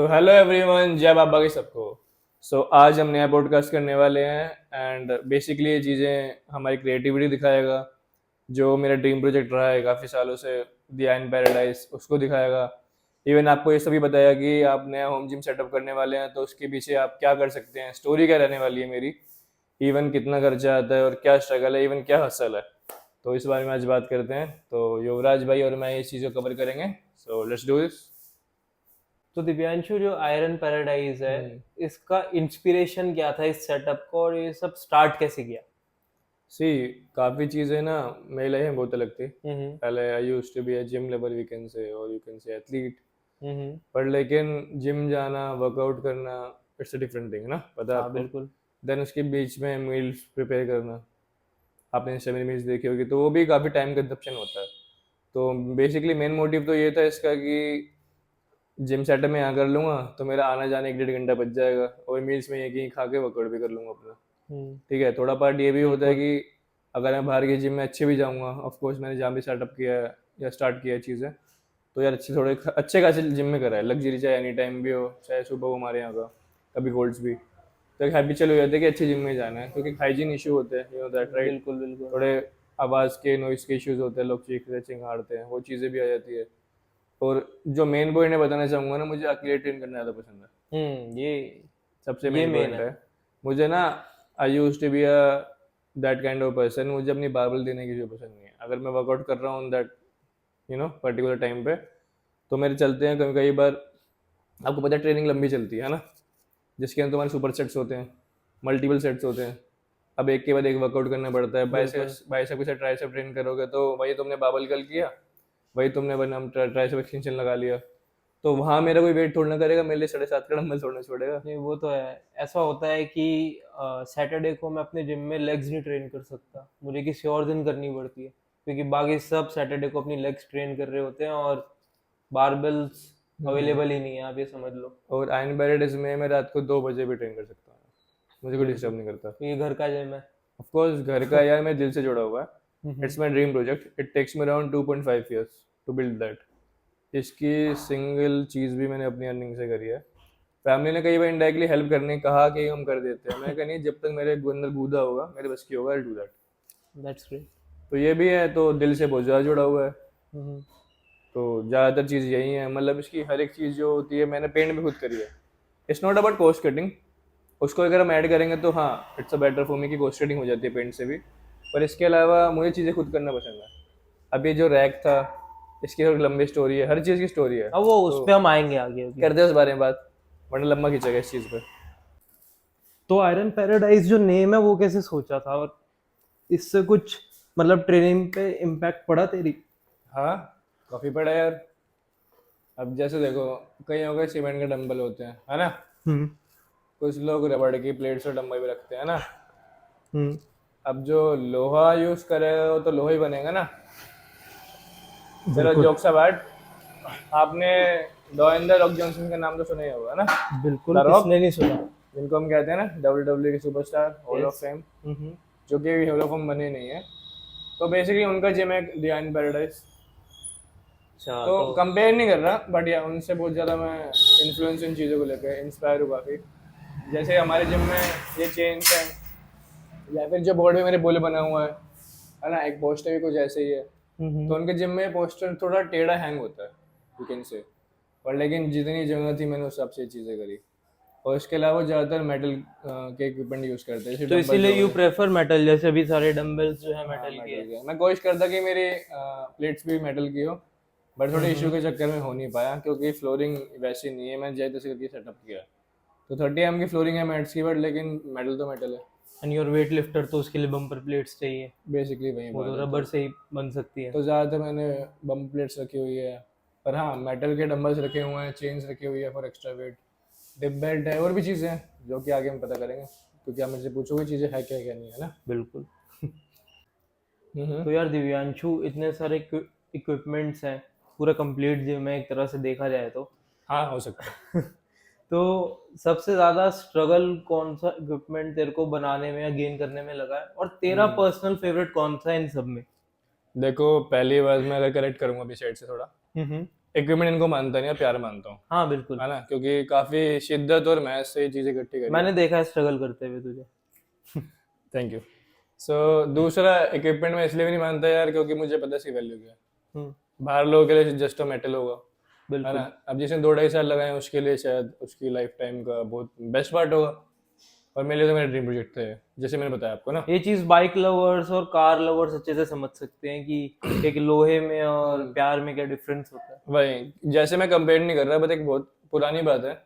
So hello everyone, जय बाबा की सबको। आज हम नया पॉडकास्ट करने वाले हैं एंड बेसिकली ये चीज़ें हमारी क्रिएटिविटी दिखाएगा। जो मेरा ड्रीम प्रोजेक्ट रहा है काफ़ी सालों से, द इन पैराडाइज, उसको दिखाएगा। इवन आपको ये सभी बताया कि आप नया होम जिम सेटअप करने वाले हैं तो उसके पीछे आप क्या कर सकते हैं, स्टोरी क्या रहने वाली है मेरी, इवन कितना खर्चा आता है और क्या स्ट्रगल है, इवन क्या हसल है। तो इस बारे में आज बात करते हैं। तो युवराज भाई और मैं इस चीज़ को कवर करेंगे। So let's do this. तो दिव्यांशु, जो आयरन पैराडाइज है, इसका इंस्पिरेशन क्या था इस सेटअप को, और ये सब स्टार्ट कैसे किया? सी, काफ़ी चीज़ें ना मेरी लाइफ में बहुत अलग थी। हम्म। पहले I used to be a gym level, we can say, और you can say athlete. Hmm. पर लेकिन जिम जाना, वर्कआउट करना, इट्स अ डिफरेंट थिंग ना, पता है हाँ, आपको। बिल्कुल। देन उसके बीच में मील्स प्रिपेयर करना, आपने इंस्टा में मील्स देखी होगी, तो वो भी काफ़ी टाइम कंजप्शन होता है। तो बेसिकली मेन मोटिव तो ये था इसका कि जिम सेटअप में यहाँ कर लूँगा तो मेरा आना जाना 1-1.5 घंटा बच जाएगा, और मील्स में ये कहीं खा के वर्कआउट भी कर लूँगा अपना। हम्म। ठीक है, थोड़ा पार्ट ये भी होता है बिल्कुल। कि अगर मैं बाहर की जिम में अच्छे भी जाऊँगा, ऑफ कोर्स मैंने जहाँ भी स्टार्टअप किया है या स्टार्ट किया है चीज़ें, तो यार अच्छे खासे जिम में करा है, लग्जरी, चाहे एनी टाइम भी हो, चाहे सुबह हो हमारे यहाँ का, कभी गोल्ड्स भी। तो एक हैबिचुअल हो जाता है कि अच्छे जिम में जाना है, क्योंकि हाइजीन इशू होते हैं, यू नो दैट राइट। बिल्कुल बिल्कुल। थोड़े आवाज़ के, नॉइस के इश्यूज होते हैं, लोग चीखते चिंगाड़ते हैं, वो चीज़ें भी आ जाती है। और जो मेन पॉइंट मैं बताना चाहूँगा ना, मुझे अकेले ट्रेन करना ज़्यादा पसंद है। ये सबसे ये मेन मेन पॉइंट है। है मुझे ना, I used to be a that kind of person. मुझे अपनी बाइबल देने की जो पसंद नहीं है। अगर मैं वर्कआउट कर रहा हूँ दैट पर्टिकुलर टाइम पे, तो मेरे चलते हैं कभी कई बार, आपको पता है ट्रेनिंग लंबी चलती है ना, जिसके अंदर तुम्हारे सुपर सेट्स होते हैं, मल्टीपल सेट्स होते हैं। अब एक के बाद एक वर्कआउट करना पड़ता है। बिल्कुल। बाइसेप्स बाइसेप के साथ ट्राइसेप ट्रेन करोगे तो वही तुमने बाबल कल किया, वही तुमने बनाम ट्राइसेप एक्सटेंशन लगा लिया। तो वहाँ मेरा कोई वेट थोड़ा ना करेगा, मेरे लिए 7.5 का डंबल छोड़ना छोड़ेगा। नहीं, वो तो है। ऐसा होता है कि सैटरडे को मैं अपने जिम में लेग्स नहीं ट्रेन कर सकता, मुझे किसी और दिन करनी पड़ती है, क्योंकि बाकी सब सैटरडे को अपनी लेग्स ट्रेन कर रहे होते हैं और बारबेल्स अवेलेबल ही नहीं है, आप ये समझ लो। और आयन बैरेडिस में मैं रात को 2 बजे भी ट्रेन कर सकता हूँ, मुझे कोई डिस्टर्ब बिल्कुल। नहीं करता। तो ये घर का जिम है। ऑफ कोर्स घर का यार, मैं दिल से जुड़ा हुआ है। Hmm. It's my dream project, it takes me around 2.5 years to build that. इसकी सिंगल चीज़ भी मैंने अपनी अर्निंग से करी है। फैमिली ने कई बार इनडायरेक्टली हेल्प करने कहा कि हम कर देते हैं, मैंने कहा नहीं, जब तक मेरे अंदर गूदा होगा, मेरे बस की होगा, I do that. That's great. तो ये भी है, तो दिल से बहुत ज़्यादा जुड़ा हुआ है। हम्म। तो ज़्यादातर चीज़ यही है, मतलब इसकी हर एक चीज़ जो होती है मैंने पेंट भी खुद करी है। It's not about cost cutting, उसको अगर हम ऐड करेंगे तो हाँ, it's a better for me की कॉस्ट कटिंग हो जाती है पेंट से भी। पर इसके अलावा मुझे चीज़ें खुद करना पसंद है। अब ये जो रैक था, इसकी थोड़ी लंबी स्टोरी है, हर चीज़ की स्टोरी है, अब वो उस तो पे हम आएंगे आगे अभी। करते हैं उस बारे में बात, वरना लंबा खींचेगा इस चीज़ पे। तो आयरन पैराडाइज जो नेम है वो कैसे सोचा था, और इससे कुछ मतलब ट्रेनिंग पे इम्पैक्ट पड़ा तेरी? हाँ, काफ़ी पड़ा यार। अब जैसे देखो, कई हो गए सीमेंट के डंबल होते हैं, है ना। हम्म। कुछ लोग रबड़ की प्लेट्स और डंबल भी रखते हैं ना। हम्म। अब जो लोहा यूज करेगा वो तो लोहा ही बनेगा ना। चलो बिल्कुल जोक्स अपार्ट, आपने डॉइन द रॉक जॉनसन का नाम तो सुना ही होगा ना। बिल्कुल, द रॉक, किसने नहीं सुना। जिनको हम कहते हैं ना डब्ल्यू डब्ल्यू के superstar, hall of yes. Fame, hmm. जो कि अभी हॉल ऑफ फेम बने नहीं है। तो बेसिकली उनका जिम है डिवाइन पैराडाइज। अच्छा, तो तो कंपेयर नहीं कर रहा, बट या उनसे बहुत ज़्यादा मैं इन्फ्लुएंस इन चीज़ों को लेकर इंस्पायर हूँ काफ़ी। जैसे हमारे जिम में ये चेंज है, या फिर जो बोर्ड में मेरे बुल बना हुआ है ना, एक पोस्टर भी कुछ ऐसे ही है। तो उनके जिम में पोस्टर थोड़ा टेढ़ा हैंग होता है, यू कैन से। पर लेकिन जितनी जगह थी मैंने उस हिसाब से चीज़ें करी। और इसके अलावा ज़्यादातर मेटल के इक्विपमेंट यूज़ करते हैं, जैसे तो डंबल्स इसीलिए हो यू गए। प्रेफर मेटल, जैसे अभी सारे डंबल्स जो है हाँ, मेटल के मेटल हैं। के मैं कोशिश करता कि मेरी प्लेट्स भी मेटल की हो, बट थोड़े इशू के चक्कर में हो नहीं पाया, क्योंकि फ्लोरिंग वैसी नहीं है, मैं जैसे तैसे करके सेटअप किया। तो 30 mm की फ्लोरिंग है मैट्स की, बट लेकिन मेटल तो मेटल है। एंड योर वेट लिफ्टर, तो उसके लिए बम्पर प्लेट्स चाहिए, बेसिकली वही वो तो बात है। रबर से ही बन सकती है। तो ज़्यादातर मैंने बम प्लेट्स रखी हुई है। पर हाँ, मेटल के डंबल्स रखे हुए हैं, चेन्स रखी हुई है for extra weight, dip belt है, और भी चीज़ें हैं जो कि आगे हम पता करेंगे, क्योंकि आप मुझसे पूछोगे चीज़ें है क्या नहीं, है ना। बिल्कुल। हम्म। तो यार दिव्यांशु, इतने सारे इक्विपमेंट्स हैं, पूरा कंप्लीट जिम है एक तरह से देखा जाए तो। हाँ, हो सकता है। तो सबसे ज्यादा स्ट्रगल कौन सा इक्विपमेंट तेरे को बनाने में या गेन करने में लगा है, और तेरा पर्सनल फेवरेट कौन सा है इन सब में? देखो, पहली बार मैं अगर करेक्ट करूँगा अभी साइड से थोड़ा, हम्म। इक्विपमेंट इनको मानता नहीं है, प्यार मानता हूँ, हाँ बिल्कुल, है ना, क्योंकि काफी शिद्दत और मेहनत से ये चीजें इकट्ठी करी। मैंने देखा है स्ट्रगल करते हुए तुझे। Thank you. सो दूसरा, इक्विपमेंट मैं इसलिए भी नहीं मानता यार क्योंकि मुझे पता है इसकी वैल्यू क्या है। हम्म, बाहर लोगों के लिए जस्ट अ मेटल होगा, है बिल्कुल। ना। अब जिसने 2-2.5 साल लगाए हैं उसके लिए शायद उसकी लाइफ टाइम का बहुत बेस्ट पार्ट होगा, और मेरे लिए तो मेरे ड्रीम प्रोजेक्ट थे, जैसे मैंने बताया आपको ना। ये चीज बाइक लवर्स और कार लवर्स अच्छे से समझ सकते हैं कि एक लोहे में और प्यार में क्या डिफरेंस होता है। वही, जैसे मैं कंपेयर नहीं कर रहा, बट एक बहुत पुरानी बात है,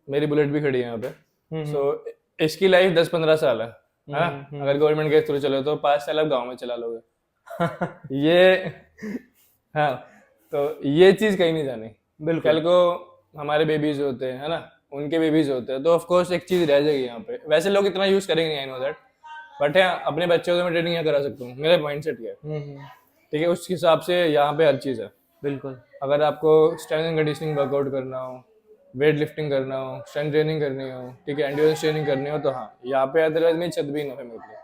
मेरी बुलेट भी खड़ी है यहाँ पे। सो इसकी लाइफ 10-15 साल है ना। अगर गवर्नमेंट के थ्रू चलो तो 5 साल आप गाँव में चला लोगे। ये, हाँ, तो ये चीज कहीं नहीं जानी। बिल्कुल। कल को हमारे बेबीज होते हैं, है ना, उनके बेबीज होते हैं, तो ऑफ कोर्स एक चीज रह जाएगी यहाँ पे। वैसे लोग इतना यूज करेंगे नहीं, आई नो दैट, बट है अपने बच्चों को मैं ट्रेनिंग यहाँ करा सकता हूँ, मेरा माइंडसेट क्या है, ठीक है, उस हिसाब से यहाँ पे हर चीज है। बिल्कुल। अगर आपको स्ट्रेंथ एंड कंडीशनिंग वर्कआउट करना हो, वेट लिफ्टिंग करना हो, स्ट्रेंथ ट्रेनिंग करनी हो, ठीक है, एंड्योरेंस ट्रेनिंग करनी हो, तो हाँ यहाँ पे, अदरवाइज मेरी छत भी इनफ है मेरे लिए।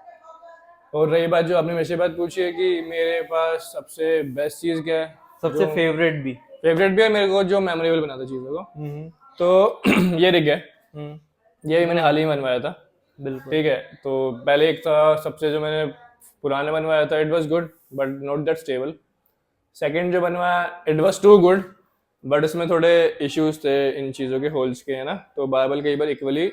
और रही बात जो आपने मेरे से बात पूछी है कि मेरे पास सबसे बेस्ट चीज़ क्या है, सबसे फेवरेट भी। फेवरेट भी है मेरे को, जो मेमोरेबल बनाता चीज़ों को, तो ये रिग है, ये भी मैंने हाल ही में बनवाया था, बिल्कुल। ठीक है। तो पहले एक था सबसे जो मैंने पुराना बनवाया था, it was good but not that stable. Second जो बनवाया, it was too good but उसमें थोड़े इश्यूज थे इन चीज़ों के, होल्स के, है ना, तो बारबल कई बार इक्वली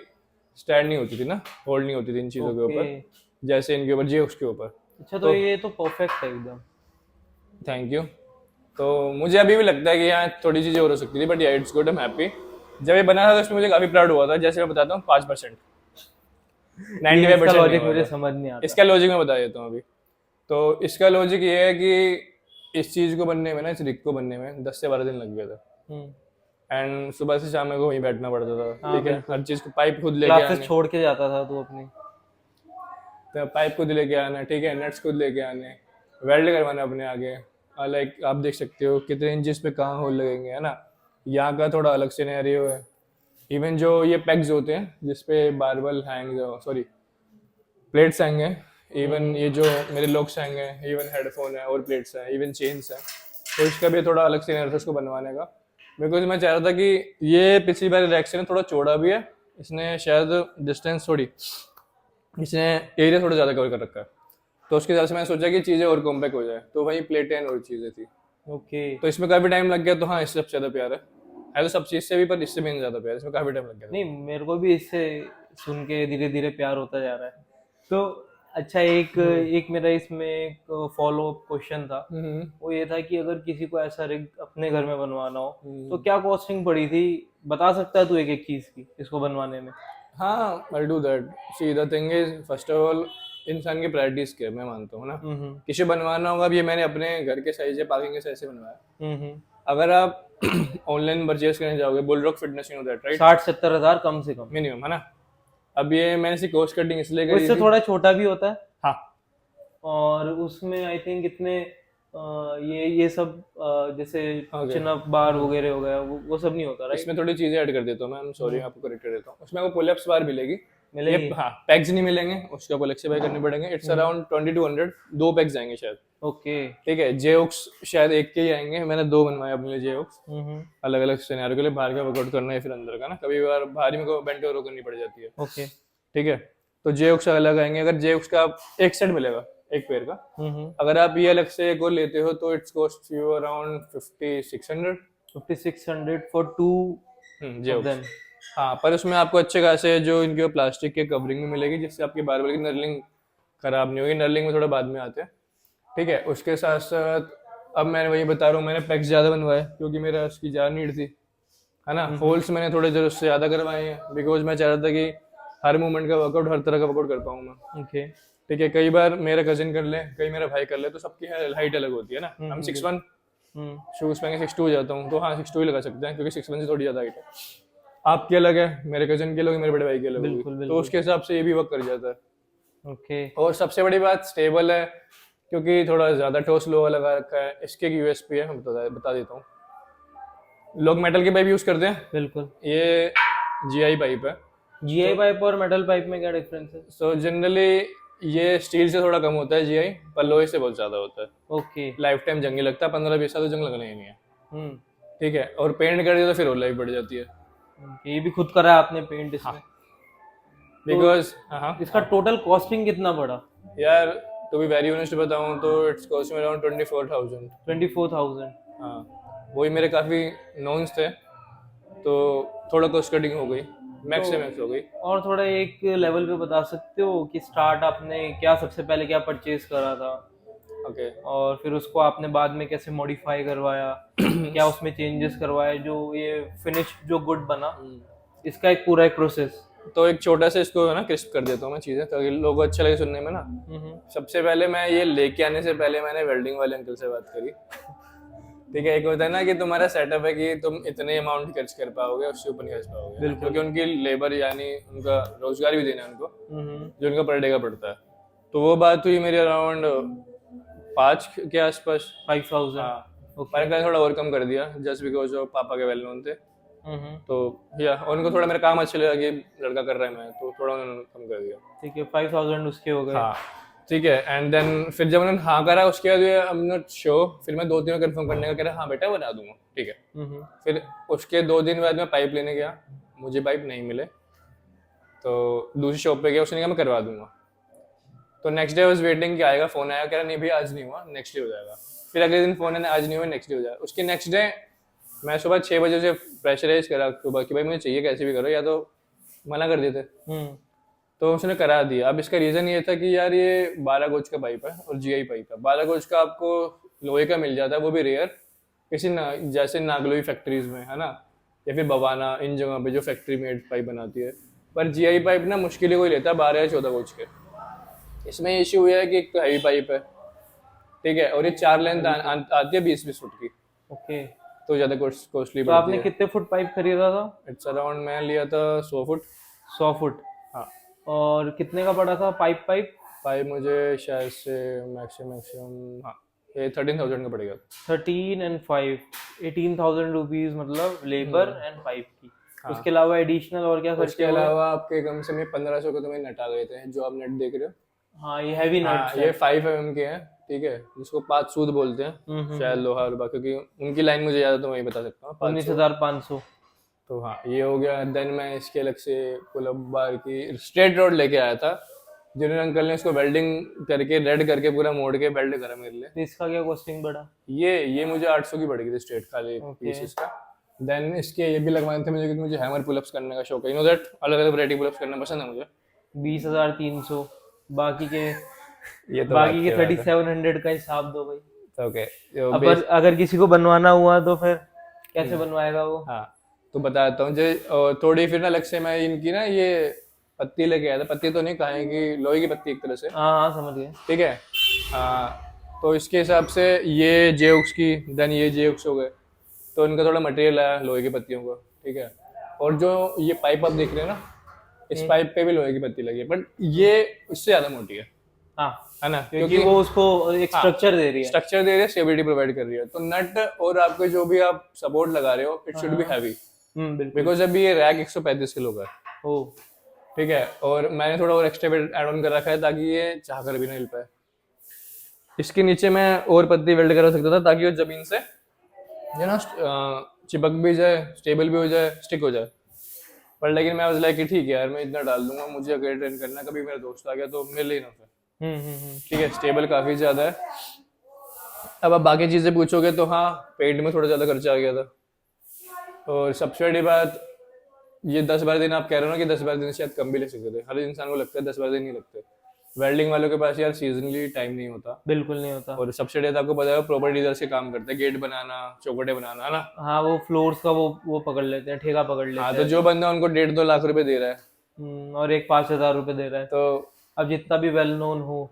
स्टैंड नहीं होती थी ना, होल्ड नहीं होती थी इन चीज़ों के ऊपर, जैसे इनके ऊपर जे उसके ऊपर। अच्छा, तो ये तो परफेक्ट है एकदम। Thank you. तो मुझे अभी भी लगता है कि यहाँ थोड़ी चीज़ें और हो सकती थी, बट या it's good, I am happy. जब ये बना था तो इसमें मुझे काफ़ी प्राउड हुआ था, जैसे मैं बताता हूँ 5%, 95% लॉजिक नहीं मुझे हुआ था। समझ नहीं आता। इसका लॉजिक मैं बता देता हूँ अभी। तो इसका लॉजिक ये है कि इस चीज़ को बनने में ना, इस रिग को बनने में 10 से 12 दिन लग गया था, एंड सुबह से शाम को वहीं बैठना पड़ता था, ठीक है, हर चीज़ को पाइप खुद लेके क्लासेस आने, छोड़ के जाता था तू अपनी। तो पाइप खुद लेके आना, ठीक है, नट्स खुद लेके आने, वेल्ड करवाना अपने आगे, लाइक आप देख सकते हो कितने इंचेस पे कहाँ होल लगेंगे, है ना। यहाँ का थोड़ा अलग सिनेरियो है। इवन जो ये पेग्स होते हैं जिसपे बारबल हैंग, सॉरी प्लेट्स हैंगे, इवन ये जो मेरे लॉक्स हैंगे, इवन हेडफोन है और प्लेट्स हैं, इवन चेन्स हैं, तो इसका भी थोड़ा अलग सिनेरियो था उसको बनवाने का, बिकॉज मैं चाह रहा था कि ये पिछली बार रिएक्शन थोड़ा चौड़ा भी है, इसने शायद डिस्टेंस थोड़ी, इसने एरिया थोड़ा ज़्यादा कवर कर रखा है, तो उसके हिसाब से मैंने सोचा कि चीज़ें और कॉम्पैक्ट हो जाए, तो वही प्लेटें और चीज़ें थी, ओके। तो इसमें काफ़ी टाइम लग गया। तो हाँ, इससे सबसे ज़्यादा प्यार है तो सब चीज़ से भी, पर इससे भी ज़्यादा प्यार है, इसमें काफ़ी टाइम लग गया था। नहीं, मेरे को भी इससे सुन के धीरे धीरे प्यार होता जा रहा है। तो अच्छा, एक मेरा इसमें एक फॉलो अप क्वेश्चन था, वो ये था कि अगर किसी को ऐसा रिग अपने घर में बनवाना हो तो क्या कॉस्टिंग पड़ी थी, बता सकता है तू एक एक चीज की इसको बनवाने में? हाँ, I do that. See the thing is, first of all इंसान की प्रायोरिटीज क्या है, मैं मानता हूँ ना, किसी बनवाना होगा, अब ये मैंने अपने घर के साइज है, पार्किंग के साइज से बनवाया। अगर आप ऑनलाइन परचेज करने जाओगे, Bullrock fitness, you know that right, 60-70 हजार कम से कम मिनिमम, है ना। अब ये मैंने सी कॉस्ट कटिंग इसलिए करी उससे थी, थोड़ा छोटा भी होता है, हाँ, और उसमें आई थिंक इतने ये सब जैसे Okay. चिन अप बार वगैरह हो गया, वो सब नहीं होता राइट? इसमें थोड़ी चीजें ऐड कर देता हूँ मैं, सॉरी आपको करेक्ट कर देता हूँ। उसमें आपको पुलअप्स बार मिलेगी, मिलेगी? ये हाँ, पैक्स नहीं मिलेंगे, उसके आपको अलग से बाय करने पड़ेंगे। इट्स अराउंड 2200, 2 पैक्स आएंगे शायद, ओके। ठीक है। जेओक्स शायद एक के ही आएंगे, मैंने 2 बनवाए अपने लिए जेओक्स, अलग अलग सिनेरियो के लिए, बाहर का वर्कआउट करना है फिर अंदर का ना, कभी बार बाहर में को बेंटो रो करनी पड़ जाती है, ओके। ठीक है। तो जेओक्स अलग आएंगे, अगर जेओक्स का एक सेट मिलेगा एक पेयर का, अगर आप ये अलग से एक और लेते हो तो it's cost you around 5600 for 2 of जेओक्स। देम। हाँ, पर उसमें आपको अच्छे खासे जो इनके प्लास्टिक के कवरिंग में मिलेगी, जिससे आपकी बारबल की नर्लिंग खराब नहीं होगी, नर्लिंग में थोड़ा बाद में आते हैं, ठीक है। उसके साथ साथ अब मैं वही बता रहा हूँ, मैंने पैक्स ज़्यादा बनवाए क्योंकि मेरा उसकी ज़्यादा नीड थी, है ना। होल्स मैंने थोड़े जरूरत से ज़्यादा करवाए हैं, बिकॉज मैं चाह रहा था कि हर मूवमेंट का वर्कआउट, हर तरह का वर्कआउट कर पाऊँ मैं, ओके। ठीक है। कई बार मेरा कजिन कर ले, कई मेरा भाई कर ले, तो सबकी हाइट अलग होती है ना। हम 6'1", शूज पहन के 6'2" हो जाता हूँ, तो हाँ 6'2" ही लगा सकते हैं क्योंकि 6'1" से थोड़ी ज़्यादा हाइट है। आपकी अलग है, मेरे कजन की अलग है, मेरे बड़े भाई की अलग होगी, तो उसके हिसाब से ये भी वर्क कर जाता है। ओके। और सबसे बड़ी बात, स्टेबल है, क्योंकि थोड़ा ज़्यादा ठोस लोहा लगा रखा है। इसके एक यूएसपी है, मैं बता देता हूँ। लोग मेटल के पाइप यूज़ करते हैं, बिल्कुल। ये जीआई पाइप है। जीआई पाइप और मेटल पाइप में क्या डिफरेंस है? सो जनरली ये स्टील से थोड़ा कम होता है जीआई, पर लोहे से बहुत ज़्यादा होता है। ओके। लाइफ टाइम जंग नहीं लगता, 15-20 साल तो जंग लगना ही नहीं है। ठीक है, और पेंट कर दिया तो फिर और लाइफ बढ़ जाती है, ये भी खुद करा है आपने पेंट इसमें? बिकॉज हाँ इसका टोटल कॉस्टिंग कितना पड़ा? यार, टू बी वेरी ऑनेस्ट बताऊँ तो इट्स कॉस्ट मी अराउंड 24,000। 24,000? हाँ, वही मेरे काफ़ी नॉन्स थे, तो थोड़ा कॉस्ट कटिंग हो गई, मैक्स से मैक्स हो गई। और थोड़ा एक लेवल पे बता सकते हो कि स्टार्ट आपने क्या, सबसे पहले क्या परचेज करा था, ओके, और फिर उसको आपने बाद में कैसे मॉडिफाई करवाया, क्या उसमें चेंजेस करवाए जो ये फिनिश जो गुड बना, इसका एक पूरा एक प्रोसेस। तो एक छोटा सा इसको है ना क्रिस्प कर देता हूँ मैं चीज़ें, ताकि लोगों को अच्छा लगे सुनने में ना। सबसे पहले मैं ये लेके आने से पहले मैंने वेल्डिंग वाले अंकल से बात करी। ठीक है, एक होता है ना कि तुम्हारा सेटअप है कि तुम इतने अमाउंट खर्च कर पाओगे, उससे ऊपर नहीं खर्च पाओगे, क्योंकि उनकी लेबर यानी उनका रोजगार भी देना है उनको, जो उनका पर डे का पड़ता है। तो वो बात हुई मेरी अराउंड 5 के आसपास। 5,000? हाँ, मैंने थोड़ा और कम कर दिया जस्ट बिकॉज ऑफ पापा के वेल नोन थे, तो या उनको थोड़ा मेरा काम अच्छा लगा कि लड़का कर रहा है, मैं तो थोड़ा उन्होंने कम कर दिया। ठीक है, 5,000 उसके हो गए। हाँ ठीक है, एंड देन फिर जब उन्होंने हाँ करा उसके बाद आई एम नॉट श्योर, फिर मैं 2 दिन में कंफर्म करने का कह रहा हाँ बेटा बना दूंगा, ठीक है। फिर उसके 2 दिन बाद मैं पाइप लेने गया, मुझे पाइप नहीं मिले, तो दूसरी शॉप पे गया, उसने कहा मैं करवा दूंगा। तो नेक्स्ट डे वाज वेटिंग कि आएगा, फोन आया, कह रहा नहीं भैया आज नहीं हुआ, नेक्स्ट डे हो जाएगा। फिर अगले दिन फोन है, आज नहीं हुआ, नेक्स्ट डे हो जाएगा। उसके नेक्स्ट डे मैं सुबह 6 बजे से प्रेशराइज करा सुबह कि भाई मुझे चाहिए, कैसे भी करो, या तो मना कर देते। तो उसने करा दिया। अब इसका रीज़न ये था कि यार ये 12 गॉज का पाइप है और जीआई पाइप है। 12 गॉज का आपको लोहे का मिल जाता है, वो भी रेयर, किसी जैसे नागलोई फैक्ट्रीज में है ना, या फिर बवाना, इन जगह पे जो फैक्ट्री मेड पाइप बनाती है। पर जीआई पाइप ना मुश्किल ही कोई लेता है 12 या 14 गॉज के। इसमें इश्यू हुआ है कि एक तो हैवी पाइप है, ठीक है, और ये 4 लेंथ आती है 20-20 फुट की, ओके। तो ज़्यादा कॉस्टली तो आपने कितने फुट पाइप खरीदा था? इट्स अराउंड, मैं लिया था 100 फुट। 100 फुट? हाँ। और कितने का पड़ा था पाइप? पाइप मुझे शायद से मैक्सिमम हाँ ये 13,000 का पड़ेगा। 13 and 5, 18,000 रुपीज, मतलब लेबर एंड पाइप की। हाँ। उसके अलावा एडिशनल और क्या खर्चे उसके हुए? अलावा आपके कम से कम 1500 के तो मेरे नट आ गए थे, जो आप नट देख रहे हो। हाँ, ये हैवी हाँ, नट्स ये 5 mm के हैं, ठीक है, जिसको 5 सूद बोलते हैं शायद लोहा रुबा, क्योंकि उनकी लाइन मुझे याद है तो मैं बता सकता हूँ 19,500। तो हाँ ये हो गया। देन मैं इसके अलग से पुल-अप बार की स्ट्रेट रोड लेके आया था, जिन्होंने अंकल ने इसको वेल्डिंग करके रेड करके पूरा मोड़ के वेल्ड करा मेरे लिए। तो इसका क्या कॉस्टिंग पड़ा? ये मुझे 800 की पड़ गई थी स्ट्रेट खाली पीसेस का। देन इसके ये भी लगवाने थे मुझे, क्योंकि मुझे हैमर पुलअप्स करने का शौक है, यू नो दैट, अलग अलग वैरायटी पुलअप्स करना पसंद है मुझे। 20,300। बाकी के ये तो बाकी के 3,700 का हिसाब दो भाई। ओके, अगर किसी को बनवाना हुआ तो फिर कैसे बनवाएगा वो? हाँ तो बताता हूँ जो थोड़ी फिर ना अलग से मैं इनकी ना ये पत्ती लेके आया था, पत्ती तो नहीं कहा कि लोहे की पत्ती एक तरह से। हाँ समझ गए। ठीक है, हाँ तो इसके हिसाब से ये जेउक्स की, देन ये जेउक्स हो गए, तो इनका थोड़ा मटेरियल आया लोहे की पत्तियों को, ठीक है। और जो ये पाइप आप देख रहे हैं ना, इस पाइप पे भी लोहे की पत्ती लगी है, बट ये इससे ज्यादा मोटी है। हाँ है ना, क्योंकि वो उसको एक स्ट्रक्चर दे रही है, स्ट्रक्चर दे रही है, स्टेबिलिटी प्रोवाइड कर रही है। तो नट और आपके जो भी आप सपोर्ट लगा रहे हो, it should be heavy, because अभी ये रैक 135 किलो का है। ओ ठीक है, और मैंने थोड़ा और एक्स्ट्रा ऐड ऑन कर रखा है ताकि ये चाह कर भी ना हिल पाए। इसके नीचे मैं और पत्ती वेल्ड करा सकता था ताकि वो जमीन से ये ना चिपक भी जाए, स्टेबल भी हो जाए, स्टिक हो जाए। पर लेकिन मैं वाज लाइक कि ठीक है यार, मैं इतना डाल दूंगा, मुझे अकेले ट्रेन करना है, कभी मेरा दोस्त आ गया तो मेरे लिए ना फिर। ठीक है, स्टेबल काफी ज्यादा है। अब आप बाकी चीजें पूछोगे तो हाँ, पेंट में थोड़ा ज्यादा खर्चा आ गया था। और सबसे बड़ी बात, ये 10-12 दिन आप कह रहे हो ना कि 10-12 दिन शायद कम भी ले सकते थे, हर इंसान को लगता है 10-12 दिन नहीं लगते। वेल्डिंग वालों के पास यार सीजनली टाइम नहीं होता, बिल्कुल नहीं होता। और सबसे ज्यादा आपको पता है प्रॉपर्टी डीलर से काम करते हैं, गेट बनाना, चौखटे बनाना, है ना। हाँ, वो फ्लोर्स का वो पकड़ लेते हैं, ठेका पकड़ लेते हाँ, हैं। तो जो बंदा उनको 1.5-2 लाख रुपए दे रहा है, और एक 5,000 रुपए दे रहा है, तो अब जितना भी वेल नोन हो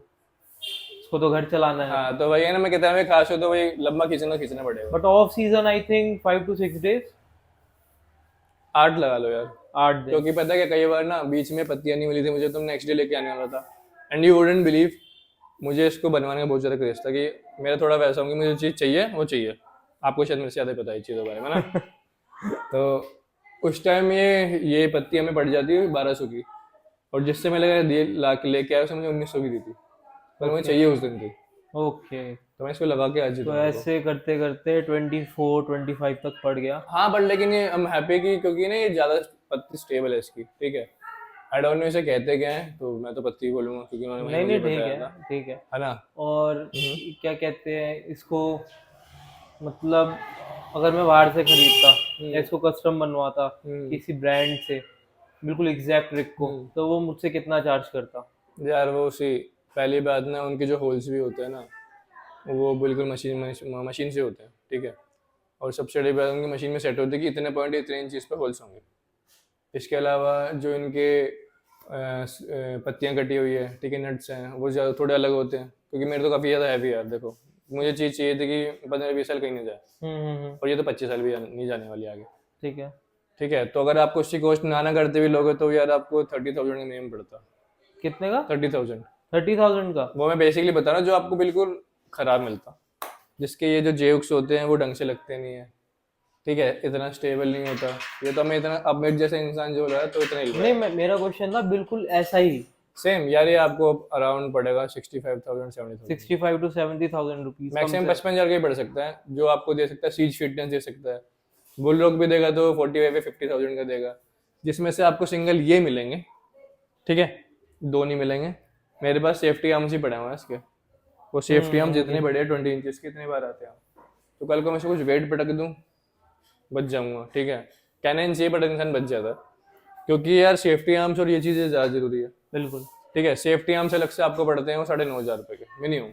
उसको तो घर चलाना है। हाँ, तो वही है ना, मैं कहता हूँ खास हो तो वही लंबा खींचना पड़ेगा। But off season I think 5 to 6 days। 8 लगा लो यार, 8 दिन। क्योंकि पता है कि कई बार ना बीच में पत्तियां नहीं मिली थी मुझे, तो नेक्स्ट डे लेके आने वाला था। एंड यू वुडंट बिलीव, मुझे इसको बनवाने का बहुत ज़्यादा क्रेज था कि मेरा थोड़ा वैसा हूँ कि मुझे चीज़ चाहिए वो चाहिए। आपको शायद मेरे से ज़्यादा पता है चीज़ों के बारे में ना। तो उस टाइम ये पत्ती हमें पड़ जाती है 1200 की, और जिससे मैं लगा ला के लेके आया उसने मुझे 1900 की दी थी, पर मुझे चाहिए उस दिन की। ओके। तो मैं इसको लगा के आज ही तो दूंगा तो। ऐसे करते करते 24-25 तक पड़ गया। हाँ बट लेकिन ये हम हैप्पी की, क्योंकि ना ये ज्यादा पत्ती स्टेबल है इसकी, ठीक है। आई डोंट नो इसे कहते क्या है, तो मैं तो पत्ती बोलूंगा क्योंकि उन्होंने वही नहीं मुझे नहीं, ठीक बताया है, था, ठीक है। है ना। और हम्म। क्या कहते हैं इसको, मतलब अगर मैं बाहर से खरीदता या हम्म। इसको कस्टम बनवाता हम्म। किसी ब्रांड से, बिल्कुल एग्जैक्ट रिक को, हम्म। तो वो मुझसे कितना चार्ज करता? यार वो उसी, पहली बात ना उनके जो होल्स भी होते हैं ना, वो बिल्कुल मशीन मशीन से होते हैं, ठीक है। और सबसे बड़ी बात उनकी मशीन में सेट होती है कि इतने पॉइंट इतने इंच इस पे होल्स होंगे। इसके अलावा जो इनके पत्तियां कटी हुई है, ठीक है, नट्स हैं, वो ज़्यादा थोड़े अलग होते हैं, क्योंकि मेरे तो काफ़ी ज़्यादा हैवी है यार। देखो मुझे चीज़ चाहिए थी कि 15-20 साल कहीं नहीं जाए, और ये तो 25 साल भी नहीं जाने वाली आगे, ठीक है। ठीक है। तो अगर आपको उसकी कॉस्ट ना करते हुए लोगे तो यार आपको 30,000 का मिनिमम पड़ता। कितने का? 30,000। 30,000 का? वो मैं बेसिकली बता रहा हूँ जो आपको बिल्कुल ख़राब मिलता, जिसके ये जो जेक्स होते हैं वो ढंग से लगते नहीं है, ठीक है, इतना स्टेबल नहीं होता। ये तो हमें इतना, अब मेरे जैसे इंसान जो हो रहा है तो इतना हिल रहा नहीं, है। मेरा क्वेश्चन था बिल्कुल ऐसा ही। सेम यार, ये आपको अराउंड पड़ेगा 65,000 70,000, 65 to 70,000 रुपीज कम मैक्सिमम से। 55,000 का ही पड़ सकता है, जो आपको दे सकता है सीज फिटनेस दे सकता है। बुल रॉक भी देगा तो 45 या 50,000 का देगा, जिसमें से आपको सिंगल ये मिलेंगे, ठीक है, दो नहीं मिलेंगे। मेरे पास सेफ्टी आर्म्स ही पड़े हुए हैं इसके, वो सेफ्टी आर्म जितने ये बड़े 20 इंचेस के इतने बार आते हैं, तो कल को मैं इसको कुछ वेट पटक दूँ बच जाऊंगा, ठीक है। कहना चाहिए बट इंसान बच जाता है, क्योंकि यार सेफ्टी आर्म्स और ये चीज़ें ज़्यादा जरूरी है, बिल्कुल। ठीक है। सेफ्टी आर्म्स अलग से आपको पड़ते हैं वो 9,500 रुपये के मिनिमम।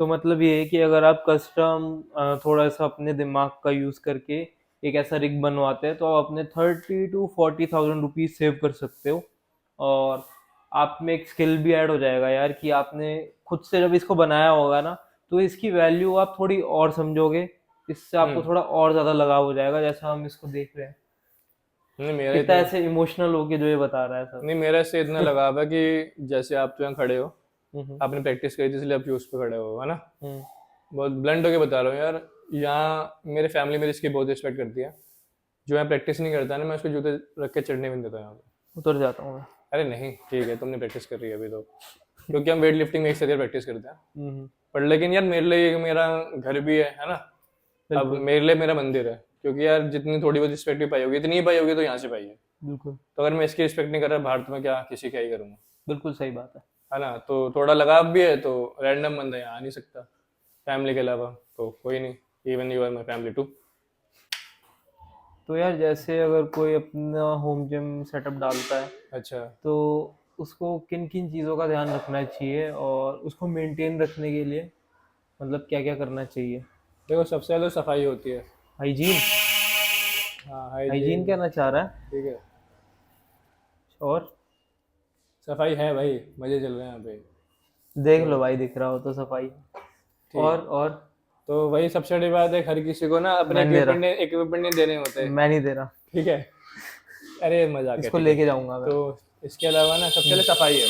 तो मतलब ये है कि अगर आप कस्टम थोड़ा सा अपने दिमाग का यूज करके एक ऐसा रिग बनवाते हैं, तो आप अपने 30 to 40,000 रुपीज सेव कर सकते हो। और आप में एक स्किल भी ऐड हो जाएगा यार, कि आपने खुद से जब इसको बनाया होगा ना, तो इसकी वैल्यू आप थोड़ी और समझोगे। इससे आपको हम्म। थोड़ा और ज्यादा लगाव हो जाएगा, जैसा हम इसको देख रहे हैं। नहीं मेरा कितना इतना, ऐसे इमोशनल हो के जो ये बता रहा है सब। नहीं मेरा इससे इतना लगाव है कि जैसे आप तो यहाँ खड़े हो, हम्म। आपने प्रैक्टिस करी थी इसलिए आप उस पे खड़े हो, है ना। हम्म। बहुत ब्लंट होके बता रहा हूँ यार, यहाँ मेरे फैमिली मेरी इसकी बहुत रिस्पेक्ट करती है। जो यहाँ प्रैक्टिस नहीं करता ना, मैं उसको जूते रख के चढ़ने भी नहीं देता यहाँ पे। उतर जाता हूँ मैं। अरे नहीं ठीक है, तुमने प्रैक्टिस कर रही है अभी तो, क्योंकि हम वेट लिफ्टिंग में एक साथ प्रैक्टिस करते हैं। हम्म। पर लेकिन यार मेरे लिए मेरा घर भी है ना। अब बिल्कुल। मेरे लिए मेरा मंदिर है, क्योंकि यार जितनी थोड़ी बहुत रिस्पेक्ट भी पाई होगी, इतनी ही पाई होगी तो यहाँ से पाई है। बिल्कुल। तो अगर मैं इसकी रिस्पेक्ट नहीं कर रहा भारत में, क्या किसी क्या ही करूँगा, बिल्कुल सही बात है। है ना। तो थोड़ा लगाव भी है, तो रैंडम बंदा यहाँ आ नहीं सकता फैमिली के अलावा, तो कोई नहीं, even you are my family too. तो यार जैसे अगर कोई अपना होम जिम सेटअप डालता है, अच्छा। तो उसको किन किन चीज़ों का ध्यान रखना चाहिए, और उसको मेंटेन रखने के लिए मतलब क्या क्या करना चाहिए? देखो सबसे पहले तो सफाई होती है। हाइजीन। हाँ हाइजीन हाइजीन। कहना चाह रहा है? ठीक है, और सफाई है भाई, मजे चल रहे हैं यहाँ पे। देख तो लो भाई, दिख रहा हो तो सफाई। ठीक, और तो वही सबसे बड़ी बात है, हर किसी को ना अपने मैं नहीं दे रहा, इक्विपमेंट नहीं देने होते, मैं नहीं दे रहा, ठीक है। अरे मजाक है, इसको ठीक है। लेके जाऊंगा मैं। तो इसके अलावा ना सबसे पहले सफाई है,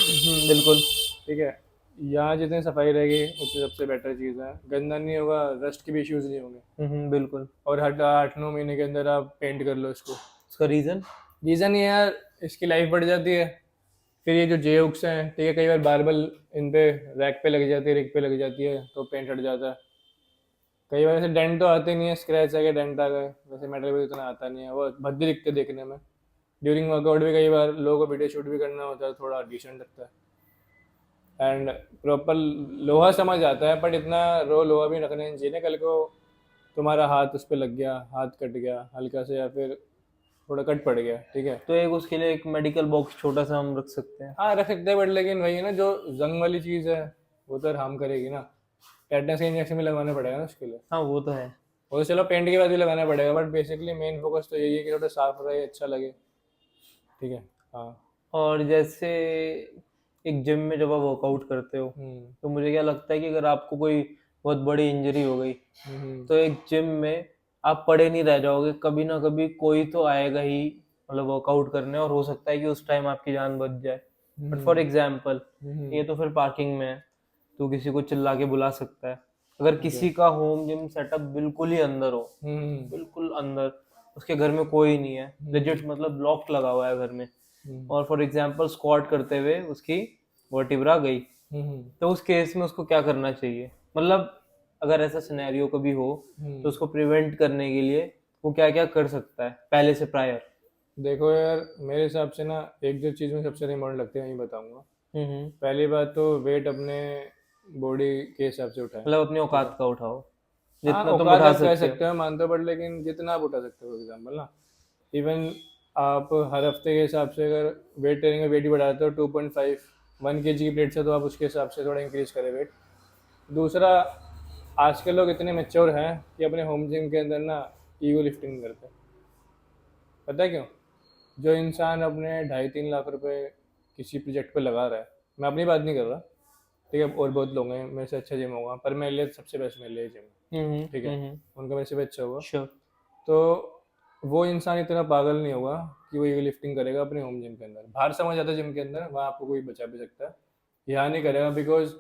बिल्कुल। ठीक है। यहाँ जितनी सफाई रहेगी उतनी सबसे बेटर चीज़ है, गंदा नहीं होगा, रस्ट के भी इश्यूज नहीं होंगे। बिल्कुल। और हर 8-9 महीने के अंदर आप पेंट कर लो इसको। उसका रीजन? रीज़न ये है यार, इसकी लाइफ बढ़ जाती है। फिर ये जो जे हुक्स हैं, ठीक है, कई बार बारबल इन पे रैक पे लग जाती है, रिग पे लग जाती है, तो पेंट हट जाता है। कई बार ऐसे डेंट तो आते नहीं है, स्क्रैच आ गए, डेंट आ गए, वैसे मेटल पे इतना आता नहीं है, वो भद्दे दिखते देखने में। ड्यूरिंग वर्कआउट भी कई बार लोगों को वीडियो शूट भी करना होता है, थोड़ा डिसेंट लगता है। एंड प्रॉपर लोहा समझ आता है, बट इतना रो लोहा भी रखना नहीं चाहिए ना, कल को तुम्हारा हाथ उस पर लग गया, हाथ कट गया हल्का से, या फिर थोड़ा कट पड़ गया, ठीक है। तो एक उसके लिए एक मेडिकल बॉक्स छोटा सा हम रख सकते हैं। हाँ रख सकते हैं, बट लेकिन वही है ना, जो जंग वाली चीज़ है वो तो हार्म करेगी ना। टेटनस का इंजेक्शन भी लगवाना पड़ेगा ना उसके लिए। हाँ वो तो है। वो तो चलो पेंट के बाद भी लगाना पड़ेगा, बट बेसिकली मेन फोकस तो यही है कि थोड़ा साफ रहे, अच्छा लगे, ठीक है। हाँ। और जैसे एक जिम में जब आप वर्कआउट करते हो, हम्म। तो मुझे क्या लगता है कि अगर आपको कोई बहुत बड़ी इंजरी हो गई, हम्म। तो एक जिम में आप पड़े नहीं रह जाओगे, कभी ना कभी कोई तो आएगा ही मतलब वर्कआउट करने, और हो सकता है कि उस टाइम आपकी जान बच जाए। बट फॉर एग्जाम्पल, ये तो फिर पार्किंग में है, तो किसी को चिल्ला के बुला सकता है। अगर किसी का होम जिम सेटअप बिल्कुल ही अंदर हो, बिल्कुल अंदर, उसके घर में कोई नहीं है, लेजिट मतलब लॉक लगा हुआ है घर में, और फॉर एग्जाम्पल स्क्वाट करते हुए उसकी वर्टिब्रा गई, तो उस केस में उसको क्या करना चाहिए? मतलब अगर ऐसा सिनेरियो कभी हो तो उसको प्रिवेंट करने के लिए वो क्या क्या कर सकता है पहले से प्रायर? देखो यार, मेरे हिसाब से ना एक जो चीज़ में सबसे ज़्यादा इम्पोर्टेंट लगती है वही बताऊंगा। हम्म। पहली बात तो वेट अपने बॉडी के हिसाब से उठाएं। मतलब अपनी ठीक है। औकात का उठाओ, हाँ, जितना तुम औकात उठा आप कह सकते हो। सकते हो, मानते हो, बट लेकिन जितना आप उठा सकते हो, फॉर एग्जाम्पल ना, इवन आप हर हफ्ते के हिसाब से अगर वेट ट्रेनिंग में वेट ही बढ़ाते हो 2.5 1 kg की प्लेट से, तो आप उसके हिसाब से थोड़ा इंक्रीज करें वेट। दूसरा, आजकल लोग इतने मेच्योर हैं कि अपने होम जिम के अंदर ना ईगो लिफ्टिंग नहीं करते। पता है क्यों? जो इंसान अपने 2.5-3 लाख रुपए किसी प्रोजेक्ट पे लगा रहा है, मैं अपनी बात नहीं कर रहा, ठीक है, और बहुत लोग हैं मेरे से अच्छा जिम होगा, पर मेरे लिए सबसे बेस्ट मेरे लिए जिम, ठीक है, हम्म। उनका मेरे से भी अच्छा होगा। श्योर। तो वो इंसान इतना पागल नहीं होगा कि वो ये लिफ्टिंग करेगा अपने होम जिम के अंदर। बाहर समझ आता है जिम के अंदर, वहाँ आपको कोई बचा भी सकता है, यहाँ नहीं करेगा, बिकॉज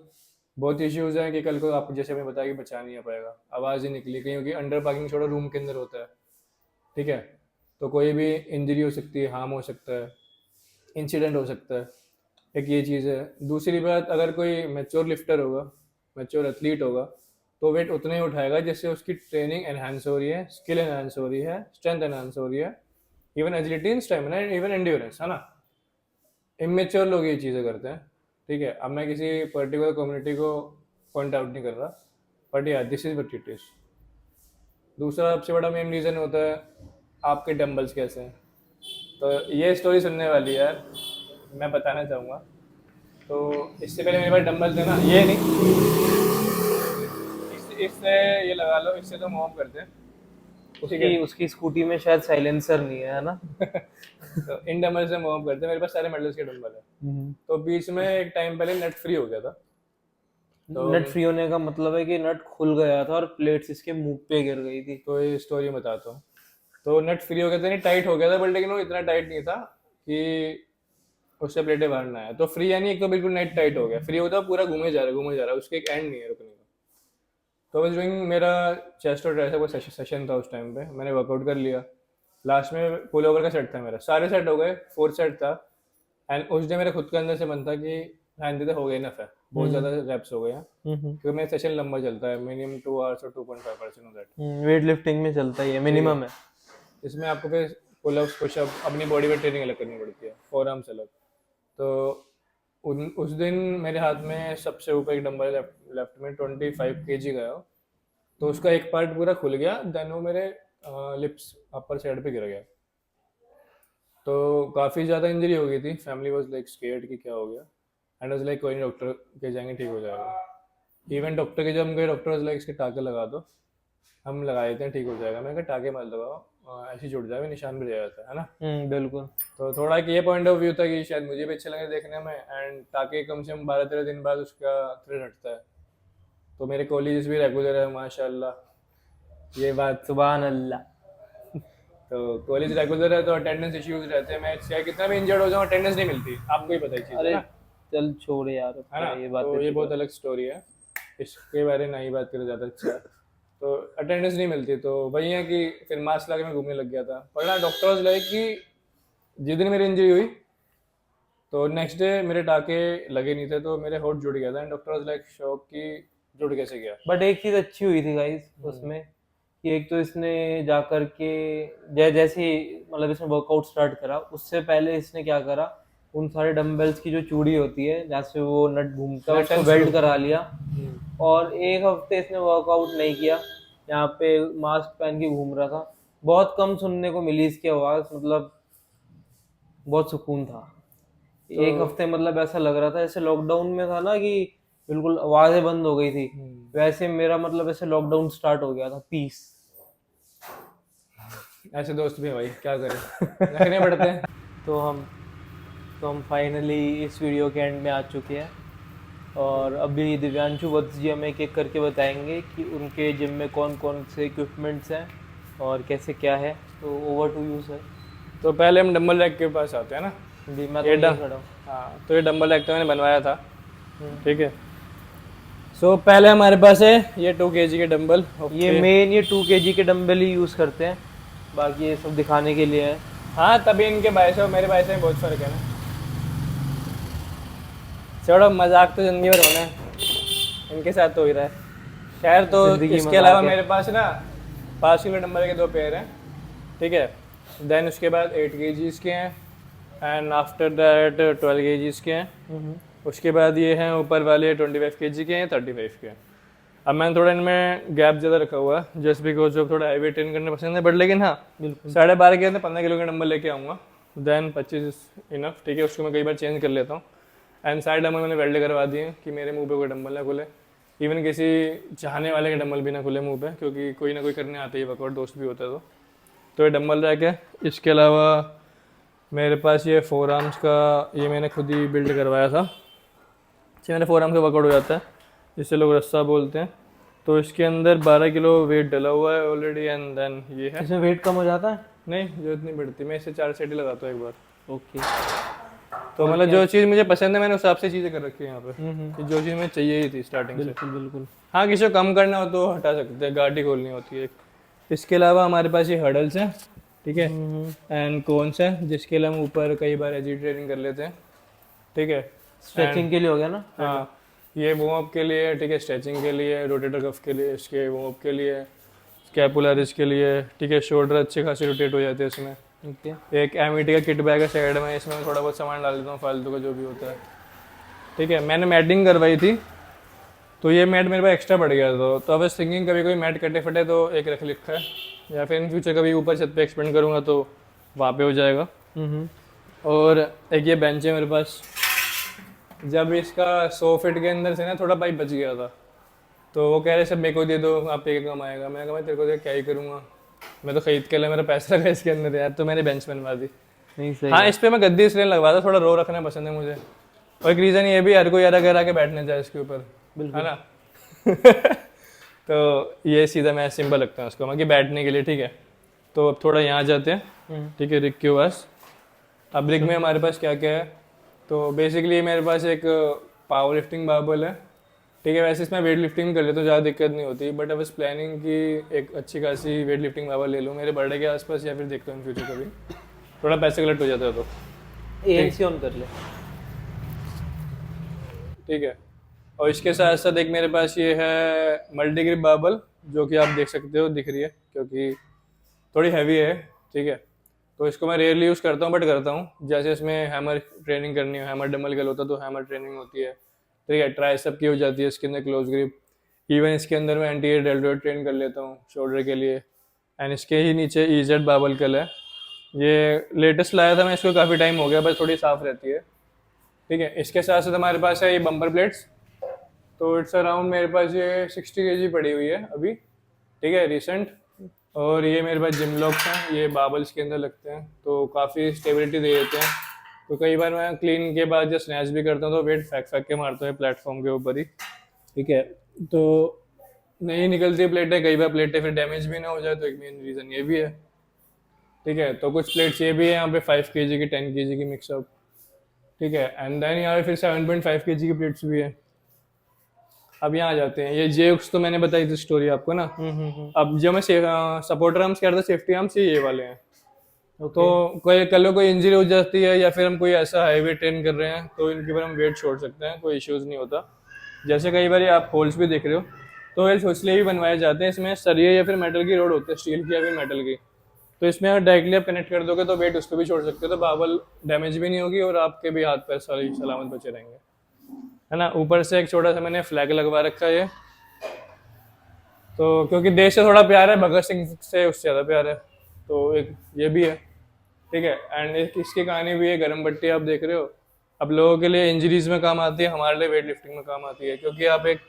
बहुत इश्यूज हैं कि कल को आपको, जैसे मैं बताया, कि बचा नहीं आ पाएगा, आवाज़ ही निकली कहीं, क्योंकि अंडर पार्किंग छोड़ो रूम के अंदर होता है, ठीक है, तो कोई भी इंजरी हो सकती है, हार्म हो सकता है, इंसिडेंट हो सकता है। एक ये चीज़ है। दूसरी बात, अगर कोई मैच्योर लिफ्टर होगा, मैच्योर एथलीट होगा, तो वेट उतना ही उठाएगा जिससे उसकी ट्रेनिंग एनहांस हो रही है, स्किल एनहांस हो रही है, स्ट्रेंथ एनहांस हो रही है, इवन एजिलिटी इन स्टेमिना, इवन एंड्योरेंस, है ना। इमेच्योर लोग ये चीज़ें करते हैं, ठीक है। अब मैं किसी पर्टिकुलर कम्युनिटी को पॉइंट आउट नहीं कर रहा, बट या this is what it is. दूसरा सबसे बड़ा मेन रीज़न होता है आपके डंबल्स कैसे हैं। तो ये स्टोरी सुनने वाली है यार, मैं बताना चाहूँगा। तो इससे पहले मेरे पास डंबल थे ना, ये नहीं, इससे ये लगा लो, इससे तो मूव करते हैं, ठीक है। उसकी उसकी स्कूटी में शायद साइलेंसर नहीं है ना? तो इन डंबल से मूव करते हैं, मेरे पास सारे मेडल्स के डंबल है। तो बीच में एक टाइम पहले नेट फ्री हो गया था, तो नट फ्री होने का मतलब है कि नट खुल गया था और प्लेट्स इसके मुंह पे गिर गई थी। तो ये स्टोरी बताता हूँ। तो नट फ्री हो गया था, नहीं टाइट हो गया था, बट लेकिन वो इतना टाइट नहीं था कि उससे प्लेटें बाहर ना आए। तो फ्री यानी एक तो बिल्कुल नेट टाइट हो गया, फ्री होता है पूरा घूमे जा रहा है, घूमे जा रहा है, उसके एक एंड नहीं है रुकने का। तो आई वाज डूइंग मेरा चेस्ट और ट्राइसेप का सेशन था उस टाइम पे, मैंने वर्कआउट कर लिया। लास्ट में पुल ओवर का सेट था मेरा, सारे सेट हो गए, 4 सेट था। एंड उस डे मेरे खुद के अंदर से मन था कि हैंड दे हो गए, इनफ है, बहुत ज़्यादा रैप्स हो गए हैं, क्योंकि मेरा सेशन लंबा चलता है, मिनिमम 2 आवर्स और 2.5 ऑफ दैट, वेट लिफ्टिंग में चलता ही है, ठीक है। मिनिमम है। इसमें आपको फिर पुल अप्स, पुशअप, अपनी बॉडी वेट ट्रेनिंग अलग करनी पड़ती है, फोर आर्म्स अलग। तो उस दिन मेरे हाथ में सबसे ऊपर एक डंबल लेफ्ट में 25 kg गया, तो उसका एक पार्ट पूरा खुल गया, देन वो मेरे लिप्स अपर साइड पे गिर गया। तो काफ़ी ज़्यादा इंजरी हो गई थी, फैमिली वाज लाइक स्केयर्ड कि क्या हो गया, एंड वाज लाइक कोई नहीं, डॉक्टर के जाएंगे, ठीक हो जाएगा। इवन डॉक्टर के जब हम गए, डॉक्टर वाज लाइक इसके टाके लगा दो, हम लगा देते हैं, ठीक हो जाएगा। मैंने कहा टाके मत लगाओ, ऐसे ही जुड़ जाएगा, निशान भी रह जाता है ना। बिल्कुल। तो थोड़ा कि ये पॉइंट ऑफ व्यू था कि शायद मुझे भी अच्छे लगे देखने में, एंड ताकि कम से कम 12-13 दिन बाद उसका थ्रेड हटता है। तो मेरे कॉलेजेस भी रेगुलर है माशाल्लाह, ये बात। सुभान अल्लाह। तो कॉलेज रेगुलर है तो अटेंडेंस इश्यूज रहते हैं, मैं चाहे कितना भी इंजर्ड हो जाऊँ, अटेंडेंस नहीं मिलती, आपको ही पता है चीज़, है अरे ना, चल छोड़ यार, अब है क्या ना। ये बात तो ये बहुत अलग स्टोरी है, इसके बारे में नहीं बात करें ज़्यादा, अच्छा है। तो अटेंडेंस नहीं मिलती, तो वही है कि फिर मास्क लगा के मैं घूमने लग गया था। पर ना डॉक्टर वाज लाइक कि जिस दिन मेरी इंजरी हुई, तो नेक्स्ट डे मेरे टाके लगे नहीं थे, तो मेरे होठ जुड़ गया था, and doctor was like shock कि जुड़ कैसे गया। बट एक चीज अच्छी हुई थी गाइस उसमें, कि एक तो इसने जा करके जैसे ही मतलब इसने वर्कआउट स्टार्ट करा, उससे पहले इसने क्या करा, उन सारे डंबल्स की जो चूड़ी होती है जहाँ से वो नट घूमता है नट उसको एंड वेल्ड स्क्रू। करा लिया। और एक हफ्ते इसने वर्कआउट नहीं किया, यहाँ पे मास्क पहन के घूम रहा था। बहुत कम सुनने को मिली इसकी आवाज़, मतलब बहुत सुकून था। तो एक हफ्ते मतलब ऐसा लग रहा था जैसे लॉकडाउन में था ना कि बिल्कुल आवाज़ें बंद हो गई थी, वैसे मेरा मतलब ऐसे लॉकडाउन स्टार्ट हो गया था, पीस। ऐसे दोस्त भी हैं भाई, क्या करें, रखने पड़ते हैं। तो हम फाइनली इस वीडियो के एंड में आ चुके हैं, और अभी दिव्यांशु वत्स जी हमें एक एक करके बताएंगे कि उनके जिम में कौन कौन से इक्विपमेंट्स हैं और कैसे क्या है। तो ओवर टू यू सर। तो पहले हम डंबल रैक के पास आते हैं ना। जी मैं तो ये यहीं खड़ा हूँ। हाँ, तो ये डंबल रैक तो मैंने बनवाया था, ठीक है। सो पहले हमारे पास है ये 2 kg के डंबल, ये मेन ये 2 kg के डंबल ही यूज़ करते हैं, बाकी ये सब दिखाने के लिए है। हाँ, तभी इनके बाइसेप और मेरे बाइसेप में बहुत फर्क है ना। छोड़ो, मजाक तो जिंदगी भर होना है, इनके साथ तो हो ही रहा है। खैर तो जिंदगी इसके मजाक अलावा है। मेरे पास ना 5 किलो डंबल के 2 पेयर हैं, ठीक है। देन उसके बाद 8 kgs के हैं, एंड आफ्टर दैट 12 kgs के हैं। उसके बाद ये हैं ऊपर वाले 25 kg के हैं, 35 के हैं। अब मैंने थोड़ा इनमें गैप ज़्यादा रखा हुआ है जस्ट बिकॉज जो थोड़ा हैवी ट्रेन करना पसंद है, बट लेकिन हाँ बिल्कुल। 12.5 के अंदर 15 किलो का डंबल लेके आऊँगा, देन 25 इनफ, ठीक है। उसको मैं कई बार चेंज कर लेता हूँ। एंड साइड डंबल मैंने वेल्ड करवा दिए हैं कि मेरे मुंह पे कोई डंबल ना खुले, इवन किसी चाहने वाले के डंबल भी ना खुले मुंह पे, क्योंकि कोई ना कोई करने आता ही वर्कआउट, दोस्त भी होता है तो ये डंबल रैक है। इसके अलावा मेरे पास ये 4 आर्म्स का, ये मैंने खुद ही बिल्ड करवाया था। इससे मेरे 4 आर्म का वर्कआउट हो जाता है, जिससे लोग रस्सा बोलते हैं। तो इसके अंदर 12 किलो वेट डला हुआ है ऑलरेडी, एंड देन ये है। इसमें वेट कम हो जाता है? नहीं, जरूरत नहीं पड़ती, मैं इसे 4 सेट ही लगाता हूँ एक बार। ओके। तो मतलब जो चीज़ मुझे पसंद है मैंने उस हिसाब से चीज़ें कर रखी है यहाँ पे, हम्म। कि जो चीज़ मुझे चाहिए ही थी स्टार्टिंग से। बिल्कुल बिल्कुल। हाँ, किसी को कम करना हो तो हटा सकते हैं, गाड़ी खोलनी होती है एक। इसके अलावा हमारे पास ये हर्डल्स हैं, ठीक है, एंड कोन्स हैं, जिसके लिए हम ऊपर कई बार एजी ट्रेनिंग कर लेते हैं, ठीक है। स्ट्रेचिंग के लिए हो गया ना? हाँ, ये वार्म अप के लिए, ठीक है, स्ट्रेचिंग के लिए, रोटेटर कफ के लिए, इसके वार्म अप के लिए, स्कैपुलरिस के लिए, ठीक है। शोल्डर अच्छे खासे रोटेट हो जाते हैं इसमें। ओके। एक एमिटी का किट बैग है साइड में, इसमें मैं थोड़ा बहुत सामान डाल देता हूँ फालतू का जो भी होता है, ठीक है। मैंने मैटिंग करवाई थी, तो ये मैट मेरे पास एक्स्ट्रा पड़ गया था, तो अब इस थिंकिंग कभी कोई मैट कटे फटे तो एक रख लिखा है, या फिर इन फ्यूचर कभी ऊपर छत पे एक्सपेंड करूँगा तो वहाँ पे हो जाएगा। और एक ये बेंच है मेरे पास। जब इसका 100 फीट के अंदर से ना थोड़ा पाइप बच गया था, तो वो कह रहे सब मेरे को दे दो, आप पे कम आएगा। मैंने कहा मैं तेरे को दे क्या ही करूँगा, मैं तो खरीद के लिया, मेरा पैसा लगा इसके अंदर यार, तो मैंने बेंच बनवा दी। नहीं सही हाँ, है। इस पर मैं गद्दी इसलिए लगवाता, थोड़ा रो रखना पसंद है मुझे, और एक रीज़न ये भी हर कोई यार आके बैठने जाए इसके ऊपर, है ना। तो ये सीधा मैं सिंबल लगता हूँ उसको मतलब कि बैठने के लिए, ठीक है। तो अब थोड़ा यहाँ जाते हैं, ठीक है, रिग के पास। अब रिग में हमारे पास क्या क्या है, तो बेसिकली मेरे पास एक पावर लिफ्टिंग बार्बल है, ठीक है। वैसे इसमें वेट लिफ्टिंग कर लेता हूँ, ज़्यादा दिक्कत नहीं होती, बट अब इस प्लानिंग की एक अच्छी खासी वेट लिफ्टिंग बार्बल ले लूँ मेरे बर्थडे के आसपास, या फिर देखता हूँ फ्यूचर कभी थोड़ा पैसे कलेक्ट हो जाता है तो, एएनसी ऑन कर ले। ठीक है। और इसके साथ साथ एक मेरे पास ये है मल्टी ग्रिप बार्बल, जो कि आप देख सकते हो, दिख रही है क्योंकि थोड़ी हैवी है, ठीक है। तो इसको मैं रेयरली यूज़ करता हूँ, बट करता हूँ। जैसे इसमें हैमर ट्रेनिंग करनी हो, हैमर डंबल कल होता है तो हैमर ट्रेनिंग होती है, ठीक है। ट्राइसेप की हो जाती है इसके अंदर, क्लोज ग्रिप। इवन इसके अंदर मैं एंटी डेल्टोइड ट्रेन कर लेता हूँ शोल्डर के लिए। एंड इसके ही नीचे EZ बार्बल कल है, ये लेटेस्ट लाया था मैं, इसको काफ़ी टाइम हो गया, बस थोड़ी साफ़ रहती है, ठीक है। इसके साथ साथ हमारे पास है ये बम्पर प्लेट्स, तो इट्स अराउंड मेरे पास ये 60 kg पड़ी हुई है अभी, ठीक है, रिसेंट। और ये मेरे पास जिम लॉक्स हैं, ये बाबल्स के अंदर लगते हैं, तो काफ़ी स्टेबिलिटी दे देते हैं। तो कई बार मैं क्लीन के बाद जब स्नैच भी करता हूँ तो वेट फेंक फेंक के मारता हूँ प्लेटफॉर्म के ऊपर ही, ठीक है। तो नहीं निकलती प्लेटें, कई बार प्लेटें फिर डैमेज भी ना हो जाए, तो एक मेन रीज़न ये भी है, ठीक है। तो कुछ प्लेट्स ये भी है यहाँ पे 5 kg की, 10 kg की मिक्सअप, ठीक है। एंड देन यहाँ पे फिर 7.5 kg की प्लेट्स भी है। अब यहाँ आ जाते हैं, ये जेक्स तो मैंने बताई थी स्टोरी आपको ना। अब जो मैं सपोर्टर आर्म्स कह रहा था, सेफ्टी आर्म्स ये वाले हैं। तो कोई कल कोई इंजरी हो जाती है, या फिर हम कोई ऐसा हाईवे ट्रेन कर रहे हैं, तो इनके ऊपर हम वेट छोड़ सकते हैं, कोई इश्यूज नहीं होता। जैसे कई बार आप होल्स भी देख रहे हो, तो होल्स इसलिए भी बनवाए जाते हैं, इसमें सरिये या फिर मेटल की रोड होती है, स्टील की या फिर मेटल की। तो इसमें अगर डायरेक्टली आप कनेक्ट कर दोगे तो वेट उस पर भी छोड़ सकते हो, तो बाबल डैमेज भी नहीं होगी और आपके भी हाथ पैर सारी सलामत बचे रहेंगे, है ना। ऊपर से एक छोटा सा मैंने फ्लैग लगवा रखा है, तो क्योंकि देश से थोड़ा प्यार है, भगत सिंह से उससे ज़्यादा प्यार है, तो एक ये भी है, ठीक है। एंड इसकी कहानी भी है, गर्म पट्टी आप देख रहे हो, अब लोगों के लिए इंजरीज में काम आती है, हमारे लिए वेट लिफ्टिंग में काम आती है, क्योंकि आप एक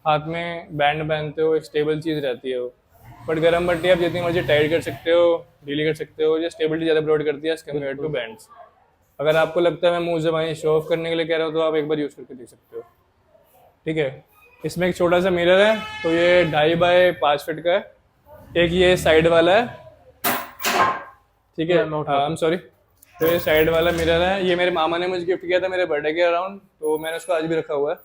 हाथ में बैंड पहनते हो, एक स्टेबल चीज़ रहती है वो। बट गर्म पट्टी आप जितनी मर्जी टाइट कर सकते हो, ढीली कर सकते हो, ये स्टेबिलिटी ज़्यादा प्रोवाइड करती है एज कम्पेयर टू बैंड्स। अगर आपको लगता है मैं मुंह जबानी शो ऑफ करने के लिए कह रहा हूँ, तो आप एक बार यूज़ करके देख सकते हो, ठीक है। इसमें एक छोटा सा मिरर है, तो ये 2.5 बाय 5 फीट का है। एक ये साइड वाला है, ठीक है, आई एम सॉरी। तो ये साइड वाला मिरर है, ये मेरे मामा ने मुझे गिफ्ट किया था मेरे बर्थडे के अराउंड, तो मैंने उसको आज भी रखा हुआ है।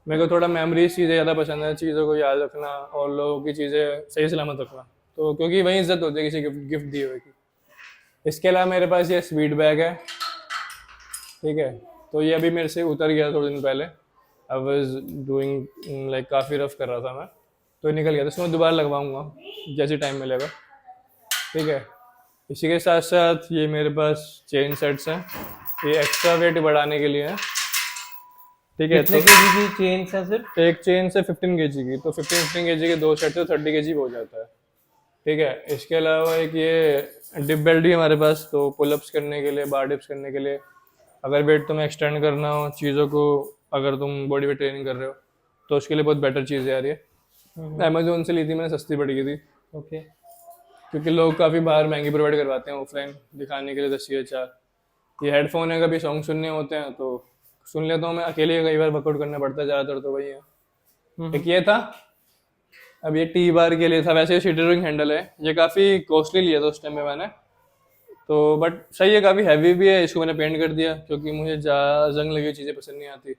मेरे को थोड़ा मेमोरीज चीज़ें ज़्यादा पसंद है, चीज़ों को याद रखना और लोगों की चीज़ें सही सलामत रखना, तो क्योंकि वही इज्जत होती है किसी गिफ्ट दिए हुए की। इसके अलावा मेरे पास ये स्वीट बैग है, ठीक है। तो ये अभी मेरे से उतर गया थोड़े दिन पहले, आई वॉज डूइंग लाइक काफ़ी रफ कर रहा था मैं, तो निकल गया, तो इसको मैं दोबारा लगवाऊंगा जैसे टाइम मिलेगा। ठीक है, इसी के साथ साथ ये मेरे पास चेन सेट्स हैं, ये एक्स्ट्रा वेट बढ़ाने के लिए हैं। ठीक है, कितने तो केजी की चेन है सिर्फ? एक चेन से 15 केजी की, तो 15 केजी के 2 सेट तो 30 केजी हो जाता है। ठीक है, इसके अलावा एक ये डिप बेल्ट भी हमारे पास, तो पुलअप्स करने के लिए, बार डिप्स करने के लिए, अगर वेट तुम्हें एक्सटेंड करना हो चीज़ों को, अगर तुम बॉडी वेट ट्रेनिंग कर रहे हो तो उसके लिए बहुत बेटर चीज़ है यार ये। अमेजोन से ली थी मैंने, सस्ती पड़ गई थी, ओके। क्योंकि लोग काफ़ी बाहर महंगी प्रोवाइड करवाते हैं ऑफलाइन दिखाने के लिए 10 या 4। ये हेडफोन है, कभी सॉन्ग सुनने होते हैं तो सुन लेता हूँ मैं अकेले, कई बार वर्कआउट करना पड़ता है ज़्यादातर, तो वही है। एक ये था, अब ये टी बार के लिए था, वैसे शीटरिंग हैंडल है, ये काफ़ी कॉस्टली लिया था उस टाइम में मैंने, तो बट सही है, काफ़ी हैवी भी है, इसको मैंने पेंट कर दिया क्योंकि मुझे जंग लगी हुई चीज़ें पसंद नहीं आती,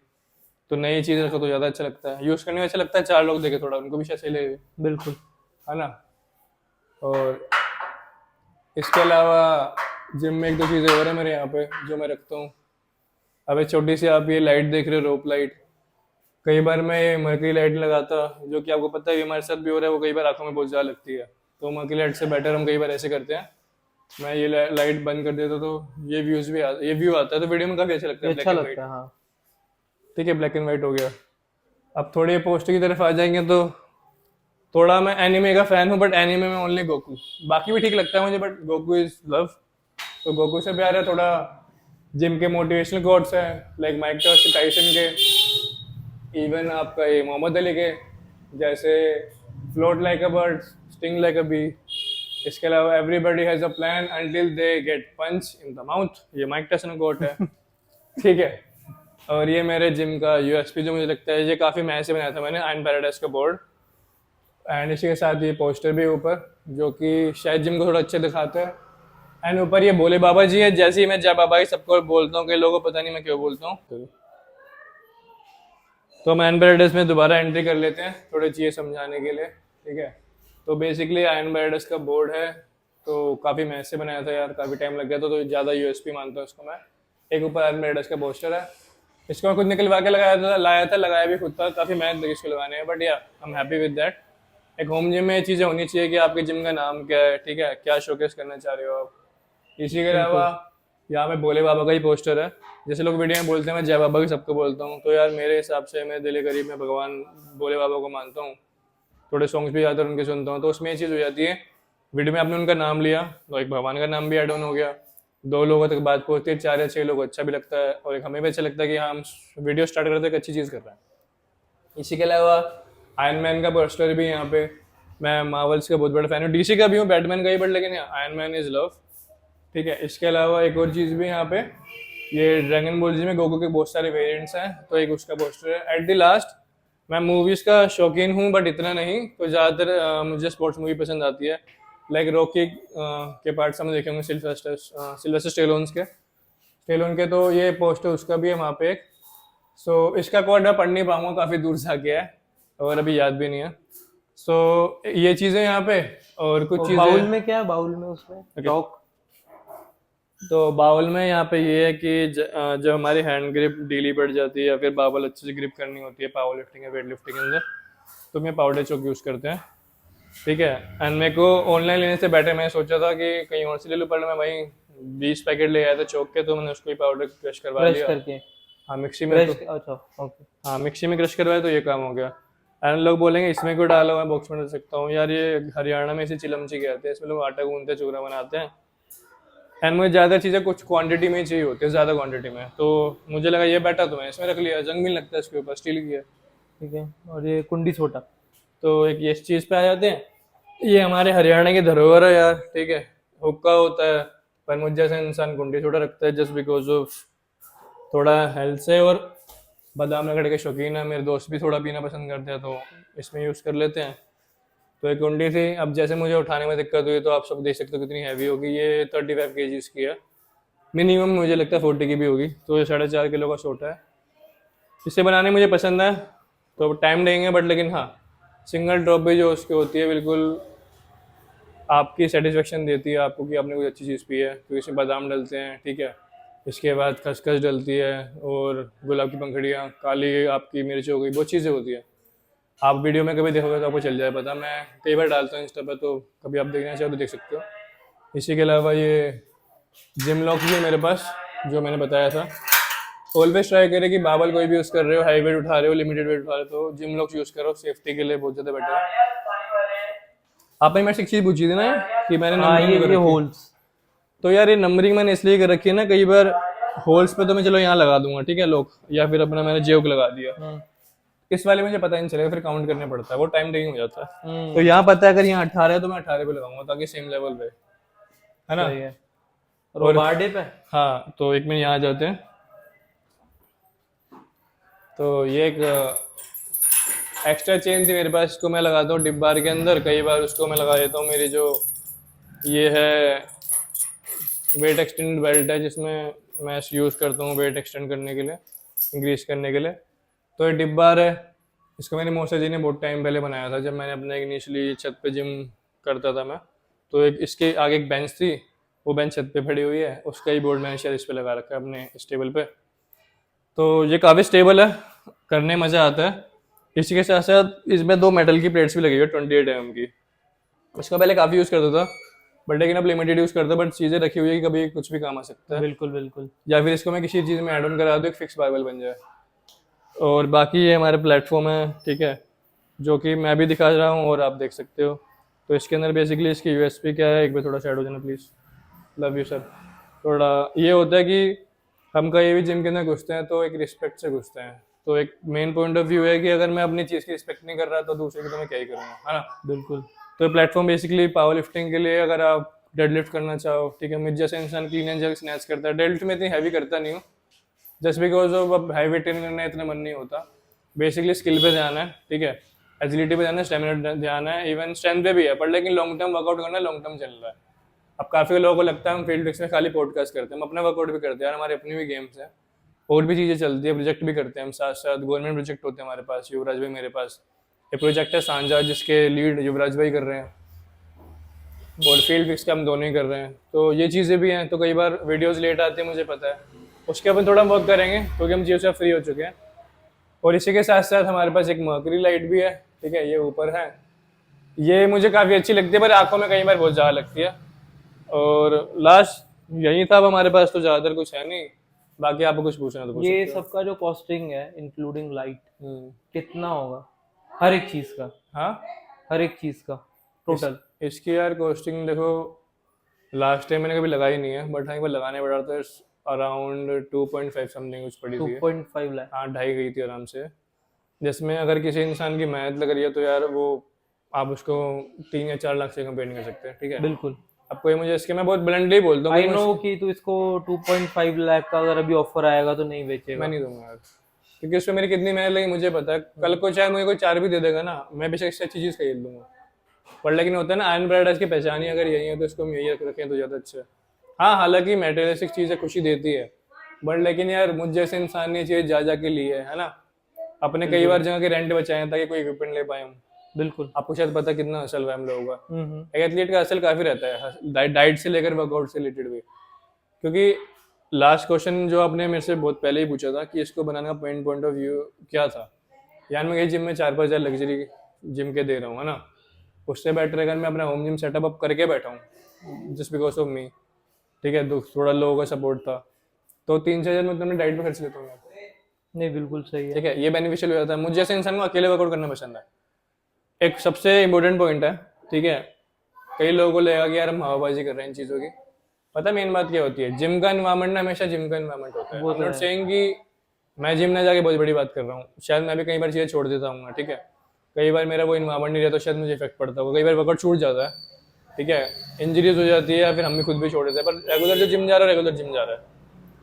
तो नई चीज़ रखो तो ज़्यादा अच्छा लगता है, यूज़ करने में अच्छा लगता है, 4 लोग देखे थोड़ा उनको भी शायद सही लगे, बिल्कुल। है ना। और इसके अलावा जिम में 2 चीज़ें और है मेरे यहाँ पे जो मैं रखता हूँ। अब एक छोटी सी आप ये लाइट देख रहे हो, रोप लाइट, कई बार मैं ये मर्करी लाइट लगाता, जो कि आपको पता है ये हमारे साथ भी हो रहा है, वो कई बार आंखों में बहुत ज़्यादा लगती है, तो मर्करी लाइट से बेटर हम कई बार ऐसे करते हैं, मैं ये लाइट बंद कर देता तो ये ये व्यू आता है, तो वीडियो में काफ़ी अच्छा लगता ये है, ब्लैक अच्छा एंड वाइट। लगता है, हाँ। ठीक है, ब्लैक एंड वाइट हो गया। अब थोड़ी पोस्ट की तरफ आ जाएंगे तो थोड़ा मैं एनिमे का फैन हूँ, बट एनिमे में ओनली गोकू, बाकी भी ठीक लगता है मुझे, बट गोकू इज लव, तो गोकू से प्यार है। थोड़ा जिम के मोटिवेशनल कोट्स हैं, लाइक माइक टाइसन के, इवन आपका ये मोहम्मद अली के, जैसे float like a bird, sting like a bee. इसके अलावा everybody has a plan until they get punch in the mouth, ये माइक टाइसन कोट है। ठीक है, और ये मेरे जिम का यूएसपी जो मुझे लगता है, ये काफ़ी मैं से बनाया था मैंने, आयन पैराडाइज का बोर्ड, एंड इसी के साथ ये पोस्टर भी ऊपर, जो कि शायद जिम को थोड़ा अच्छा दिखाता है। एंड ऊपर ये भोले बाबा जी है, जैसे ही मैं जय बाबा ही सबको बोलता हूँ, कई लोगों को पता नहीं मैं क्यों बोलता हूँ, तो हम आयन पैराडाइज में दोबारा एंट्री कर लेते हैं थोड़ी चीज़ें समझाने के लिए। ठीक है, तो बेसिकली आयन पैराडाइज का बोर्ड है, तो काफ़ी मैं से बनाया था यार, काफ़ी टाइम लग गया था, तो ज़्यादा यूएसपी मानता हूँ इसको मैं। एक ऊपर आयन पैराडाइज का पोस्टर है, इसको मैं खुद निकलवा के लगाया भी खुद था, काफ़ी मेहनत लगी इसको लगाने में, बट या I am happy with that. एक होम जिम में ये चीज़ें होनी चाहिए कि आपके जिम का नाम क्या है, ठीक है, क्या शोकेस करना चाह रहे हो आप। इसी के अलावा यहाँ पे भोले बाबा का ही पोस्टर है, जैसे लोग वीडियो में बोलते हैं मैं जय बाबा की सबको बोलता हूँ, तो यार मेरे हिसाब से मेरे दिल के करीब मैं भगवान भोले बाबा को मानता हूँ, थोड़े सॉन्ग्स भी ज़्यादातर उनके सुनता हूँ, तो उसमें ये चीज़ हो जाती है, वीडियो में आपने उनका नाम लिया तो एक भगवान का नाम भी एड ऑन हो गया, 2 लोगों तक बात पहुँचती है, 4 या 6 लोग, अच्छा भी लगता है, और एक हमें भी अच्छा लगता है कि हाँ हम वीडियो स्टार्ट करते हैं एक अच्छी चीज़ कर रहे हैं। इसी के अलावा आयरन मैन का पोस्टर भी यहाँ पे, मैं मार्वल्स का बहुत बड़ा फैन हूँ, डीसी का भी हूँ, बैटमैन का ही, बट लेकिन आयरन मैन इज लव। ठीक है, इसके अलावा एक और चीज़ भी यहाँ पे, ये ड्रैगन बॉल जी में गोकू के बहुत सारे वेरिएंट्स हैं, तो एक उसका पोस्टर है। एट द लास्ट, मैं मूवीज़ का शौकीन हूँ बट इतना नहीं, तो ज़्यादातर मुझे स्पोर्ट्स मूवी पसंद आती है, लाइक रॉकी के पार्ट्स हमने देखे होंगे, सिल्वेस्टर स्टेलोन के, तो ये पोस्टर उसका भी है वहाँ पे एक। सो इसका कोड मैं पढ़ नहीं पाऊंगा, काफ़ी दूर से आके है और अभी याद भी नहीं है। सो ये चीज़ें यहाँ पे, और कुछ और बाउल चीज़ें में क्या है, बाउल में उसमें चौक? तो बाउल में यहाँ पे ये है कि जब हमारी हैंड ग्रिप डीली बढ़ जाती है या फिर बावल अच्छे से ग्रिप करनी होती है पावर लिफ्टिंग या वेट लिफ्टिंग के अंदर, तो मैं पाउडर चौक यूज़ करते हैं। ठीक है, एंड मेरे को ऑनलाइन लेने से बेटर मैंने सोचा था कि कहीं और से ले लूँ, पर मैं वहीं 20 पैकेट ले आया था चौक के, तो मैंने उसको ही पाउडर क्रश करवा क्रश लिया। करके? हाँ मिक्सी में, क्रश, तो अच्छा, ओके। हाँ मिक्सी में क्रश करवाया तो ये काम हो गया। एंड लोग बोलेंगे इसमें क्यों डाला हुआ है, बॉक्स में डाल सकता हूँ यार, ये हरियाणा में इसे चिलमची कहते हैं, इसमें लोग आटा गूंदते चूरा बनाते हैं, एंड मुझे ज़्यादा चीज़ें कुछ क्वांटिटी में ही चाहिए होती है, ज़्यादा क्वांटिटी में, तो मुझे लगा ये बेटर, तो मैंने इसमें रख लिया, जंग भी नहीं लगता है इसके ऊपर, स्टील की है। ठीक है, और ये कुंडी छोटा? तो एक ये इस चीज़ पे आ जाते हैं, ये हमारे हरियाणा की धरोहर है यार। ठीक है, हुक्का होता है, पर मुझ जैसा इंसान कुंडी छोटा रखता है जस्ट बिकॉज ऑफ थोड़ा हेल्थ से, और बादाम रगड़ के शौकीन है, मेरे दोस्त भी थोड़ा पीना पसंद करते हैं, तो इसमें यूज़ कर लेते हैं। तो एक कुंडी थी, अब जैसे मुझे उठाने में दिक्कत हुई, तो आप सब देख सकते हो कितनी हैवी होगी, ये 35 kg की है, मिनिमम मुझे लगता है 40 की भी होगी, तो ये 4.5 किलो का छोटा है। इसे बनाने मुझे पसंद है, तो टाइम देंगे, बट लेकिन हाँ सिंगल ड्रॉप भी जो उसकी होती है बिल्कुल आपकी सेटिस्फेक्शन देती है आपको कि आपने कोई अच्छी चीज़ पी है, क्योंकि इसमें बादाम डलते हैं। ठीक है, इसके बाद खसखस डलती है, और गुलाब की पंखड़ियाँ, काली आपकी मिर्च हो गई, बहुत चीज़ें होती है। आप वीडियो में कभी देखोगे तो आपको चल जाए पता, मैं कई बार डालता हूँ इंस्टा पे, तो कभी आप देखना चाहो तो देख सकते हो। इसी के अलावा ये जिम लॉक भी है मेरे पास, जो मैंने बताया था। ऑलवेज ट्राई करें कि बाबल कोई भी यूज़ कर रहे हो, हाई वेट उठा रहे हो, लिमिटेड वेट उठा रहे हो, तो जिम लॉक यूज़ करो, सेफ्टी के लिए बहुत ज़्यादा बेटर है। आपने मेरे से एक चीज़ पूछी थी ना कि मैंने हाँ नंबरिंग कर ये रखी है। होल्स। तो यार ये नंबरिंग मैंने इसलिए कर रखी है ना, कई बार होल्स पे तो मैं चलो यहाँ लगा दूंगा, ठीक है लॉक, या फिर अपना मैंने जेब लगा दिया, इस वाले में मुझे पता ही नहीं चलेगा, फिर काउंट करना पड़ता है, वो टाइम टेकिंग हो जाता है। तो यहाँ पता है अगर यहाँ 18 है तो मैं 18 पे लगाऊंगा ताकि सेम लेवल पे, है ना। सही है। और वो बारडे पे। हाँ तो एक मिनट यहाँ आ जाते हैं। तो ये एक एक्स्ट्रा चेन थी मेरे पास, इसको मैं लगाता हूँ डिप बार के अंदर, कई बार उसको मैं लगा देता हूँ मेरी जो ये है वेट एक्सटेंड बेल्ट है, जिसमें मैं यूज़ करता हूँ वेट एक्सटेंड करने के लिए, इंक्रीज करने के लिए। तो ये डिप बार है, इसको मैंने मोसा जी ने बहुत टाइम पहले बनाया था, जब मैंने अपने इनिशियली छत पे जिम करता था मैं। तो एक इसके आगे एक बेंच थी, वो बेंच छत पे पड़ी हुई है, उसका ही बोर्ड मैंने शायद इस पे लगा रखा है अपने इस टेबल पे। तो ये काफ़ी स्टेबल है, करने मज़ा आता है। इसी के साथ साथ इसमें 2 मेटल की प्लेट्स भी लगी हुई है 28 mm की। उसका पहले काफ़ी यूज़ करता था, बट लेकिन अब लिमिटेड यूज़ करता, बट चीज़ें रखी हुई है कि कभी कुछ भी काम आ सकता है, बिल्कुल बिल्कुल। या फिर इसको मैं किसी चीज़ में ऐड ऑन करा दूँ, एक फिक्स बारबेल बन जाए। और बाकी ये हमारे प्लेटफॉर्म है, ठीक है, जो कि मैं भी दिखा रहा हूँ और आप देख सकते हो। तो इसके अंदर बेसिकली इसकी यूएसपी क्या है, एक बार थोड़ा साइड हो जाना प्लीज़, लव यू सर। थोड़ा ये होता है कि हम कहीं भी जिम के अंदर घुसते हैं तो एक रिस्पेक्ट से घुसते हैं, तो एक मेन पॉइंट ऑफ व्यू है कि अगर मैं अपनी चीज़ की रिस्पेक्ट नहीं कर रहा तो दूसरे की तो मैं क्या ही करूँगा, है ना। बिल्कुल। तो प्लेटफॉर्म बेसिकली पावर लिफ्टिंग के लिए, अगर आप डेडलिफ्ट करना चाहो, ठीक है, मुझ जैसे इंसान क्लीन एंड जर्क स्नैच करता है, डेडलिफ्ट में इतनी हैवी करता नहीं हूँ, जस्ट बिकॉज ऑफ अब हैवी ट्रेन करना इतना मन नहीं होता। बेसिकली स्किल पे ध्यान है, ठीक है, एजिलिटी पे ध्यान है, स्टेमिना ध्यान है, इवन स्ट्रेंथ पे भी है, पर लेकिन लॉन्ग टर्म वर्कआउट करना है, लॉन्ग टर्म चल रहा है। अब काफ़ी लोगों को लगता है हम फील्ड में खाली पॉडकास्ट करते हैं, हम अपना वर्कआउट भी करते हैं यार, हमारी अपनी भी गेम्स हैं, और भी चीज़ें चलती है, प्रोजेक्ट भी करते हैं हम साथ साथ, गवर्नमेंट प्रोजेक्ट होते हैं हमारे पास, युवराज भाई मेरे पास एक प्रोजेक्ट है सांझा, जिसके लीड युवराज भाई कर रहे हैं, और फील्ड फिक्स का हम दोनों ही कर रहे हैं। तो ये चीज़ें भी हैं, तो कई बार वीडियोस लेट आती है, मुझे पता है, उसके अपन थोड़ा वर्क करेंगे क्योंकि हम चीज़ों से फ्री हो चुके हैं। और इसी के साथ साथ हमारे पास एक मर्करी लाइट भी है, ठीक है, ये ऊपर है, ये मुझे काफ़ी अच्छी लगती है, पर आंखों में कई बार बहुत ज़्यादा लगती है। और लास्ट यही था, अब हमारे पास तो ज़्यादातर कुछ है नहीं, बाकी आपको कुछ पूछना तो पूछ ये सकते हो। सबका जो कॉस्टिंग है इंक्लूडिंग लाइट हम्म, कितना होगा, हर एक चीज का, हाँ हर एक चीज का टोटल? इसकी यार कॉस्टिंग देखो, लास्ट टाइम मैंने कभी लगाई नहीं है, बट हाँ एक बार लगाने पड़ा तो अराउंड 2.5 समथिंग कुछ पड़ी थी। 2.5 लाख। हाँ 2.5 गई थी आराम से, जिसमें अगर किसी इंसान की मेहनत लग रही है तो यार वो आप उसको 3 या 4 लाख से कंपेयर नहीं कर सकते, ठीक है। बिल्कुल। अब कोई मुझे इसके, मैं बहुत ब्लंडली बोलता हूँ, आई नो कि तू इसको 2.5 लाख का अगर अभी ऑफर आएगा तो नहीं बेचेगा। मैं नहीं दूंगा यार, क्योंकि उसमें मेरी कितनी मेहनत लगी मुझे पता है। कल को चाहे मुझे कोई 4 भी दे देगा ना, मैं बेशक इससे अच्छी चीज़ खरीद लूंगा, पर लेकिन होता है ना आयरन ब्राइडर्स की पहचान ही अगर यही है तो इसको हम यही रखें तो ज़्यादा अच्छा है। हाँ हालांकि मेटेरियलिस्टिक चीज़ें खुशी देती है, बट लेकिन यार मुझ जैसे इंसान ने चीज़ जा के ली है ना, अपने कई बार जगह के रेंट बचाए हैं ताकि कोई इक्विपमेंट ले पाए हम। बिल्कुल। आपको शायद पता कितना असल है हम लोगों का, एक एथलीट का असल काफ़ी रहता है, डाइट से लेकर वर्कआउट से रिलेटेड भी। क्योंकि लास्ट क्वेश्चन जो आपने मेरे से बहुत पहले ही पूछा था कि इसको बनाने का पॉइंट ऑफ व्यू क्या था, यार मैं यही जिम में 4-5 हज़ार लग्जरी जिम के दे रहा हूँ, है ना, उससे बेटर अगर मैं अपना होम जिम सेटअप अप करके बैठा हूँ जस्ट बिकॉज ऑफ मी, ठीक है, थोड़ा लोगों का सपोर्ट था, तो 3-4 हज़ार में तुमने डाइट पे खर्च लेता हूँ, नहीं बिल्कुल सही है। ठीक है, ये बेनिफिशियल हो जाता है। मुझे जैसे इंसान को अकेले वर्कआउट करना पसंद है, एक सबसे इम्पोर्टेंट पॉइंट है, ठीक है। कई लोगों को लगेगा कि यार हम हवाबाजी कर रहे हैं इन चीज़ों की, पता है मेन बात क्या होती है, जिम का इन्वायरमेंट ना हमेशा जिम का इन्वायरमेंट होता है। वो तो नॉट है। सेइंग कि मैं जिम ना जाके बहुत बड़ी बात कर रहा हूँ, शायद मैं भी कई बार चीज़ें छोड़ देता हूँ, ठीक है, कई बार मेरा वो इन्वायरमेंट नहीं रहता, शायद मुझे इफेक्ट पड़ता होगा, कई बार वर्कआउट छूट जाता है, ठीक है, इंजरीज हो जाती है या फिर हम भी खुद भी छोड़ देते हैं, पर रेगुलर जो जिम जा रहा है रेगुलर जिम जा रहा है।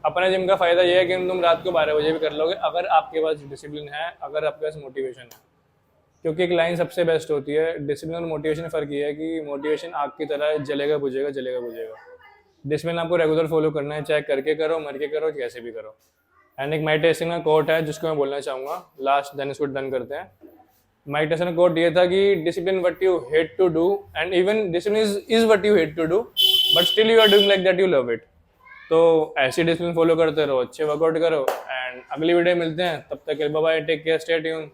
अपने जिम का फायदा ये है कि तुम रात को 12 बजे भी कर लोगे अगर आपके पास डिसिप्लिन है, अगर आपके पास मोटिवेशन है। क्योंकि एक लाइन सबसे बेस्ट होती है, डिसिप्लिन और मोटिवेशन में फ़र्क ये है कि मोटिवेशन आग की तरह जलेगा बुझेगा जलेगा बुझेगा, डिसिप्लिन आपको रेगुलर फॉलो करना है, चाहे करके करो मर के करो कैसे भी करो। एंड एक माइक टायसन का कोट है जिसको मैं बोलना चाहूँगा लास्ट, देन इसको डन करते हैं। माइक टायसन का कोट ये था कि discipline what you hate to do and even discipline is what you hate to do but still you are doing like that you love it. तो ऐसी discipline follow करते रहो, अच्छे वर्कआउट करो, एंड अगली वीडियो मिलते हैं, तब तक bye bye, take care, stay tune.